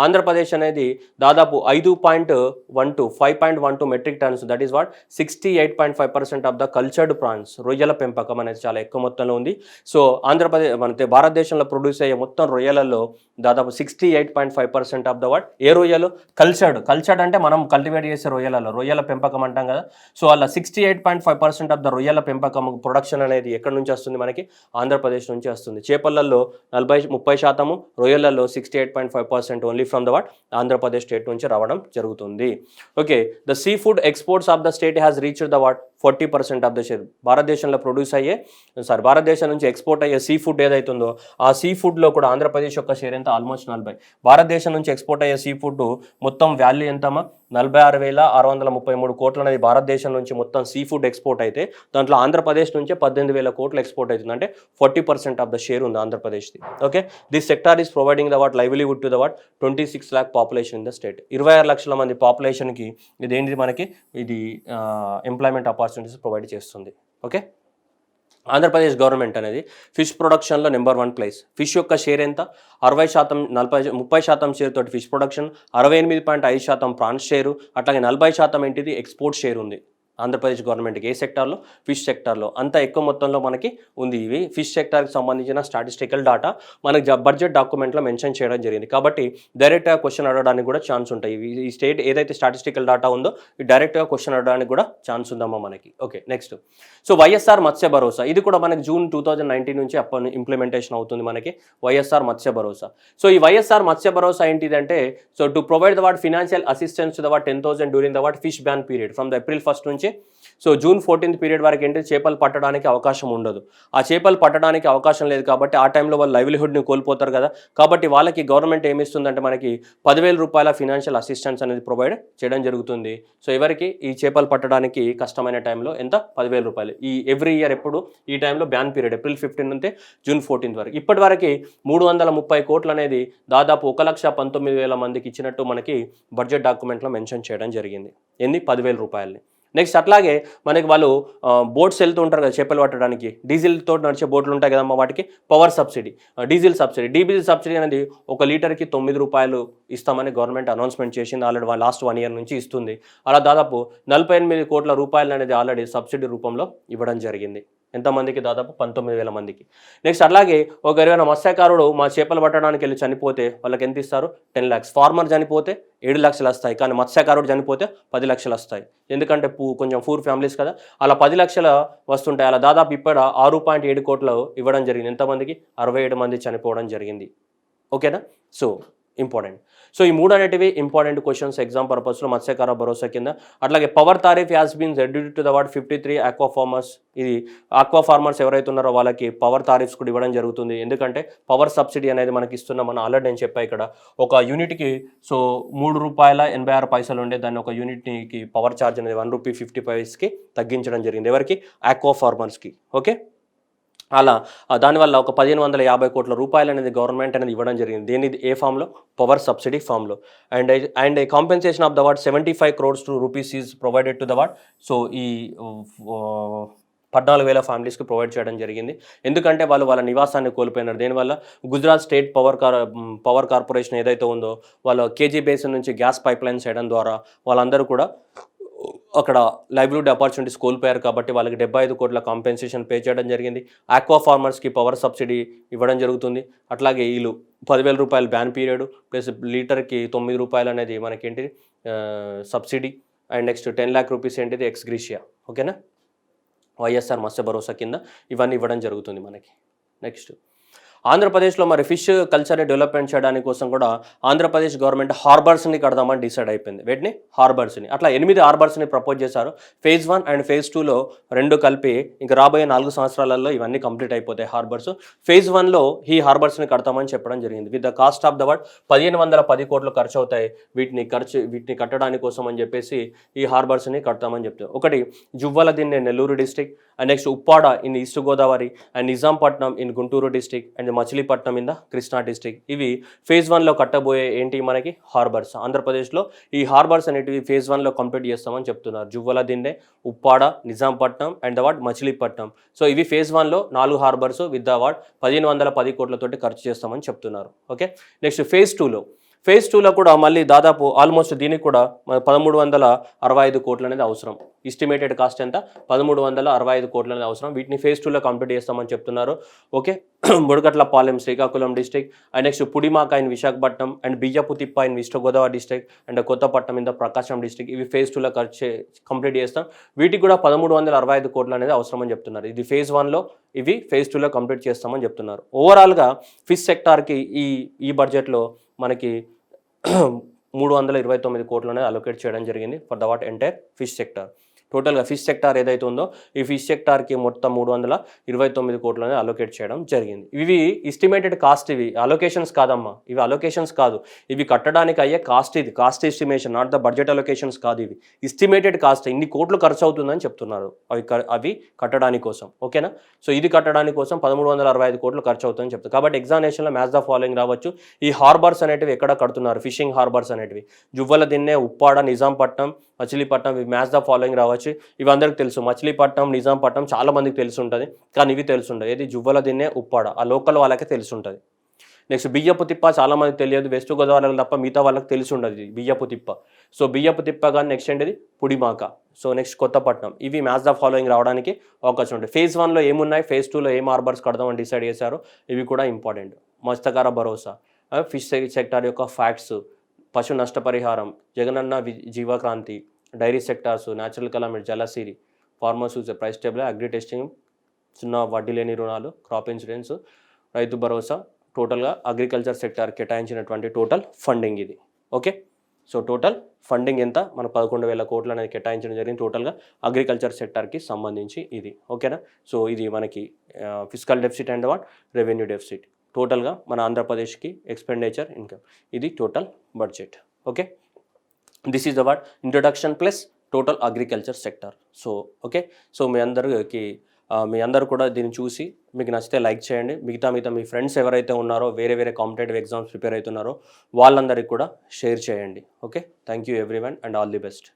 ఆంధ్రప్రదేశ్ అనేది దాదాపు 5.12 metric tons, that is what 68.5% of the cultured prawns, రొయ్యల పెంపకం అనేది చాలా ఎక్కువ మొత్తంలో ఉంది. సో భారతదేశంలో ప్రొడ్యూస్ అయ్యే మొత్తం రొయ్యలలో దాదాపు 68.5% ఆఫ్ ద వాట్ ఏ రొయ్యలు? కల్చర్డ్ అంటే మనం కల్టివేట్ చేసే రొయ్యల పెంపకం అంటాం కదా. సో అలా 68.5% ఆఫ్ ద రొయ్యల పెంపకం ప్రొడక్షన్ అనేది ఎక్కడి నుంచి వస్తుంది? మనకి ఆంధ్రప్రదేశ్ నుంచి వస్తుంది. చేపలలో 30%, రొయ్యలలో 68.5% only from the what Andhra Pradesh state నుంచి రావడం జరుగుతుంది. Okay, the sea food exports of the state has reached the what 40% of the share. భారతదేశం నుంచి ఎక్స్పోర్ట్ అయ్యే సీ ఫుడ్ ఏదైతుందో ఆ సీ ఫుడ్లో కూడా ఆంధ్రప్రదేశ్ యొక్క షేర్ ఎంత? ఆల్మోస్ట్ 40. భారతదేశం నుంచి ఎక్స్పోర్ట్ అయ్యే సీ ఫుడ్ మొత్తం వాల్యూ ఎంతమా? 46,633 కోట్లు అనేది భారతదేశం నుంచి మొత్తం సీ ఫుడ్ ఎక్స్పోర్ట్ అయితే దాంట్లో ఆంధ్రప్రదేశ్ నుంచి 18,000 కోట్లు ఎక్స్పోర్ట్ అవుతుంది. అంటే 40% ఆఫ్ ద షేర్ ఉంది ఆంధ్రప్రదేశ్ది. Okay, this sector is providing the what livelihood to the what 26 lakh population in the state. 26 లక్షల మంది పాపులేషన్కి ఇదేంటిది మనకి ఇది ఎంప్లాయ్మెంట్ ఆపర్చునిటీస్ ప్రొవైడ్ చేస్తుంది. ఓకే, ఆంధ్రప్రదేశ్ గవర్నమెంట్ అనేది ఫిష్ ప్రొడక్షన్లో నెంబర్ 1 ప్లేస్. ఫిష్ యొక్క షేర్ ఎంత? 60%, 30% షేర్ తోటి ఫిష్ ప్రొడక్షన్, 68.5% ప్రాన్స్ షేరు, అట్లాగే 40% ఏంటిది ఎక్స్పోర్ట్ షేర్ ఉంది ఆంధ్రప్రదేశ్ గవర్నమెంట్కి. ఏ సెక్టార్లో? ఫిష్ సెక్టార్లో. అంత ఎక్కువ మొత్తంలో మనకి ఉంది. ఇవి ఫిష్ సెక్టార్కి సంబంధించిన స్టాటిస్టికల్ డేటా మనకి బడ్జెట్ డాక్యుమెంట్లో మెన్షన్ చేయడం జరిగింది. కాబట్టి డైరెక్ట్గా క్వశ్చన్ అడగడానికి కూడా ఛాన్స్ ఉంటాయి. ఈ స్టేట్ ఏదైతే స్టాటిస్టికల్ డేటా ఉందో డైరెక్ట్గా క్వశ్చన్ అడగడానికి కూడా ఛాన్స్ ఉందమ్మా మనకి. ఓకే, నెక్స్ట్ సో వైఎస్ఆర్ మత్స్య భరోసా. ఇది కూడా మనకి జూన్ 2019 నుంచి ఇంప్లిమెంటేషన్ అవుతుంది మనకి వైఎస్ఆర్ మత్స్య భరోసా. సో ఈ వైఎస్ఆర్ మత్స్య భరోసా ఏంటిదంటే so to provide the what financial assistance to the what 10,000 during the what fish ban period from the April 1st నుంచి నుంచి సో జూన్ 14th పీరియడ్ వరకు ఏంటి చేపలు పట్టడానికి అవకాశం ఉండదు. ఆ చేపలు పట్టడానికి అవకాశం లేదు కాబట్టి ఆ టైంలో వాళ్ళు లైవ్లీహుడ్ని కోల్పోతారు కదా. కాబట్టి వాళ్ళకి గవర్నమెంట్ ఏమి ఇస్తుందంటే మనకి 10,000 రూపాయల ఫినాన్షియల్ అసిస్టెన్స్ అనేది ప్రొవైడ్ చేయడం జరుగుతుంది. సో ఎవరికి ఈ చేపలు పట్టడానికి కష్టమైన టైంలో ఎంత 10,000 రూపాయలు ఈ ఎవ్రీ ఇయర్ ఎప్పుడు ఈ టైంలో బ్యాన్ పీరియడ్ ఏప్రిల్ 15 నుండి జూన్ 14 వరకు. ఇప్పటివరకు 330 కోట్లు అనేది దాదాపు 1,19,000 మందికి ఇచ్చినట్టు మనకి బడ్జెట్ డాక్యుమెంట్లో మెన్షన్ చేయడం జరిగింది. ఎన్ని 10,000 రూపాయలని. నెక్స్ట్ అట్లాగే మనకి వాళ్ళు బోట్స్ వెళ్తూ ఉంటారు కదా చేపలు పట్టడానికి, డీజిల్తో నడిచే బోట్లు ఉంటాయి కదమ్మా, వాటికి పవర్ సబ్సిడీ, డీజిల్ సబ్సిడీ అనేది 1 లీటర్కి 9 రూపాయలు ఇస్తామని గవర్నమెంట్ అనౌన్స్మెంట్ చేసింది. ఆల్రెడీ లాస్ట్ 1 ఇయర్ నుంచి ఇస్తుంది. అలా దాదాపు 48 కోట్ల రూపాయలు అనేది ఆల్రెడీ సబ్సిడీ రూపంలో ఇవ్వడం జరిగింది. ఎంతమందికి? దాదాపు 19,000 మందికి. నెక్స్ట్ అట్లాగే ఒక ఎవరైనా మత్స్యకారుడు మా చేపలు పట్టడానికి వెళ్ళి చనిపోతే వాళ్ళకి ఎంత ఇస్తారు? 10 lakhs. ఫార్మర్ చనిపోతే 7 లక్షలు వస్తాయి, కానీ మత్స్యకారుడు చనిపోతే 10 లక్షలు వస్తాయి. ఎందుకంటే కొంచెం పూర్ ఫ్యామిలీస్ కదా, అలా 10 లక్షలు వస్తుంటాయి. అలా దాదాపు ఇప్పుడు 6.7 కోట్లు ఇవ్వడం జరిగింది. ఎంతమందికి? 67 మంది చనిపోవడం జరిగింది. ఓకేనా? So important. సో ఈ 3 అనేటివి ఇంపార్టెంట్ క్వశ్చన్స్ ఎగ్జామ్ పర్పస్లో మత్స్యకార భరోసా కింద. అట్లాగే power tariff has been reduced to the what 53 aqua farmers. ఇది ఆక్వా ఫార్మర్స్ ఎవరైతే ఉన్నారో వాళ్ళకి పవర్ టారిఫ్స్ కూడా ఇవ్వడం జరుగుతుంది. ఎందుకంటే పవర్ సబ్సిడీ అనేది మనకి ఇస్తున్నామని ఆల్రెడీ నేను చెప్పా. ఇక్కడ ఒక యూనిట్కి సో ₹3.86 ఉండే దాన్ని ఒక యూనిట్కి పవర్ ఛార్జ్ అనేది ₹1.50కి తగ్గించడం జరిగింది. ఎవరికి? ఆక్వా ఫార్మర్స్కి. ఓకే, అలా దానివల్ల ఒక 1,550 కోట్ల రూపాయలు అనేది గవర్నమెంట్ అనేది ఇవ్వడం జరిగింది. దేని ఏ ఫామ్లో? పవర్ సబ్సిడీ ఫామ్లో. And compensation of the what 75 crores rupees is provided to the what. So ఈ 14,000 ఫ్యామిలీస్కి ప్రొవైడ్ చేయడం జరిగింది. ఎందుకంటే వాళ్ళ నివాసాన్ని కోల్పోయినారు. దీనివల్ల గుజరాత్ స్టేట్ పవర్ కార్పొరేషన్ ఏదైతే ఉందో వాళ్ళ కేజీ బేసిన్ నుంచి గ్యాస్ పైప్ లైన్స్ చేయడం ద్వారా వాళ్ళందరూ కూడా అక్కడ లైవ్లీహుడ్ ఆపర్చునిటీస్ కోల్పోయారు. కాబట్టి వాళ్ళకి 75 కోట్ల కాంపెన్సేషన్ పే చేయడం జరిగింది. ఆక్వా ఫార్మర్స్కి పవర్ సబ్సిడీ ఇవ్వడం జరుగుతుంది. అట్లాగే వీళ్ళు 10,000 రూపాయలు బ్యాన్ పీరియడ్ ప్లస్ లీటర్కి 9 రూపాయలు అనేది మనకేంటి subsidy. And next 10 lakh rupees ఏంటిది ఎక్స్గ్రీషియా. ఓకేనా? వైఎస్ఆర్ మత్స్య భరోసా కింద ఇవన్నీ ఇవ్వడం జరుగుతుంది మనకి. నెక్స్ట్ ఆంధ్రప్రదేశ్లో మరి ఫిష్ కల్చర్ని డెవలప్మెంట్ చేయడానికి కోసం కూడా ఆంధ్రప్రదేశ్ గవర్నమెంట్ హార్బర్స్ని కడదామని డిసైడ్ అయిపోయింది. వీటిని హార్బర్స్ని అట్లా 8 హార్బర్స్ని ప్రపోజ్ చేశారు. phase 1 అండ్ phase 2లో 2 కలిపి ఇంకా రాబోయే 4 సంవత్సరాలలో ఇవన్నీ కంప్లీట్ అయిపోతాయి హార్బర్స్. phase 1లో ఈ హార్బర్స్ని కడతామని చెప్పడం జరిగింది. With the cost of the what 1,510 కోట్లు ఖర్చు అవుతాయి. వీటిని కట్టడానికి కోసం అని చెప్పేసి ఈ హార్బర్స్ని కడతామని చెప్తారు. ఒకటి Juvvala Dinne Nellore district, and next Uppada in East Godavari, and Nizampatnam in Guntur district, and Machilipatnam in the Krishna district. ఇవి phase 1లో కట్టబోయే ఏంటి మనకి హార్బర్స్. ఆంధ్రప్రదేశ్లో ఈ హార్బర్స్ అనేటివి phase 1లో కంప్లీట్ చేస్తామని చెప్తున్నారు. Juvvala Dinne, Uppada, Nizampatnam and the what Machilipatnam. So ఇవి phase 1లో 4 హార్బర్స్ విత్ ద వాట్ 1,510 కోట్లతోటి ఖర్చు చేస్తామని చెప్తున్నారు. ఓకే, నెక్స్ట్ phase 2లో కూడా మళ్ళీ దాదాపు ఆల్మోస్ట్ దీనికి కూడా 1,365 కోట్లు అనేది అవసరం. ఎస్టిమేటెడ్ కాస్ట్ ఎంత? 1,365 కోట్లు అనేది అవసరం. వీటిని phase 2లో కంప్లీట్ చేస్తామని చెప్తున్నారు. Okay, Budagatlapalem Srikakulam district, and next Pudimaka in Visakhapatnam, and Biyyaputhippa in East Godavari district, and Kothapatnam in the Prakasam district. ఇవి phase 2లో కంప్లీట్ చేస్తాం. వీటికి కూడా 1,365 కోట్లు అనేది అవసరం అని చెప్తున్నారు. ఇది phase 1లో, ఇవి phase 2లో కంప్లీట్ చేస్తామని చెప్తున్నారు. ఓవరాల్గా ఫిష్ సెక్టార్కి ఈ బడ్జెట్లో మనకి 329 కోట్లు అనేది అలొకేట్ చేయడం జరిగింది for the what entire fish sector. టోటల్గా ఫిష్ సెక్టార్ ఏదైతే ఉందో ఈ ఫిష్ సెక్టార్కి మొత్తం 329 కోట్లు అనేది అలొకేట్ చేయడం జరిగింది. ఇవి ఎస్టిమేటెడ్ కాస్ట్, ఇవి అలొకేషన్స్ కాదమ్మా, ఇవి అలొకేషన్స్ కాదు, ఇవి కట్టడానికి అయ్యే కాస్ట్. ఇది cost estimation, not the budget allocations కాదు. ఇవి ఎస్టిమేటెడ్ కాస్ట్, ఇన్ని కోట్లు ఖర్చు అవుతుందని చెప్తున్నారు అవి కట్టడానికి కోసం. ఓకేనా? సో ఇది కట్టడానికి కోసం 1,365 కోట్లు ఖర్చు అవుతుందని చెప్తారు. కాబట్టి ఎగ్జామినేషన్లో మ్యాచ్ ద ఫాలోయింగ్ రావచ్చు. ఈ హార్బర్స్ అనేటివి ఎక్కడ కడుతున్నారు? ఫిషింగ్ హార్బర్స్ అనేటివి జువ్వల దిన్నె, ఉప్పాడ, నిజాంపట్నం, మచిలీపట్నం. ఇవి మ్యాచ్ ద ఫాలోయింగ్ రావచ్చు. ఇవి అందరికి తెలుసు. మచిలీపట్నం, నిజాంపట్నం చాలా మందికి తెలిసి ఉంటుంది, కానీ ఇవి తెలుసుండదు. ఏది? జువ్వల దిన్నె, ఉప్పాడ, ఆ లోకల్ వాళ్ళకే తెలిసి ఉంటుంది. నెక్స్ట్ బియ్యపు తిప్ప చాలా మందికి తెలియదు. వెస్ట్ గోదావరి తప్ప మిగతా వాళ్ళకి తెలిసి ఉండదు బియ్యపు తిప్ప. సో బియ్యపు తిప్ప కానీ నెక్స్ట్ ఏంటిది? పుడిమాక. So next Kothapatnam. ఇవి మ్యాచ్ ద ఫాలోయింగ్ రావడానికి అవకాశం ఉంటుంది. phase 1లో ఏమున్నాయి, phase 2లో ఏం హార్బర్స్ కడదామని డిసైడ్ చేశారు, ఇవి కూడా ఇంపార్టెంట్. మత్స్యకార భరోసా, ఫిష్ సెక్టార్ యొక్క ఫ్యాక్ట్స్, పశు నష్టపరిహారం, Jagananna Jeevakranthi, dairy sectors, natural calamity, Jalasiri, farmers price stable, agri testing, 0 వడ్డీ లేని రుణాలు, క్రాప్ ఇన్సూరెన్స్, రైతు భరోసా. టోటల్గా అగ్రికల్చర్ సెక్టార్ కేటాయించినటువంటి టోటల్ ఫండింగ్ ఇది. ఓకే, సో టోటల్ ఫండింగ్ ఎంత మనకు 11,000 కోట్లు అనేది కేటాయించడం జరిగింది టోటల్గా అగ్రికల్చర్ సెక్టార్కి సంబంధించి ఇది ఓకేనా. సో ఇది మనకి physical deficit and what revenue deficit టోటల్గా మన ఆంధ్రప్రదేశ్కి ఎక్స్పెండిచర్ ఇన్కమ్ ఇది total budget. Okay, this is the what introduction plus total agriculture sector. So okay, so మీ అందరూ కూడా దీన్ని చూసి మీకు నచ్చితే లైక్ చేయండి. మిగతా మీ ఫ్రెండ్స్ ఎవరైతే ఉన్నారో వేరే కాంపిటేటివ్ ఎగ్జామ్స్ ప్రిపేర్ అవుతున్నారో వాళ్ళందరికీ కూడా షేర్ చేయండి. Okay, thank you everyone and all the best.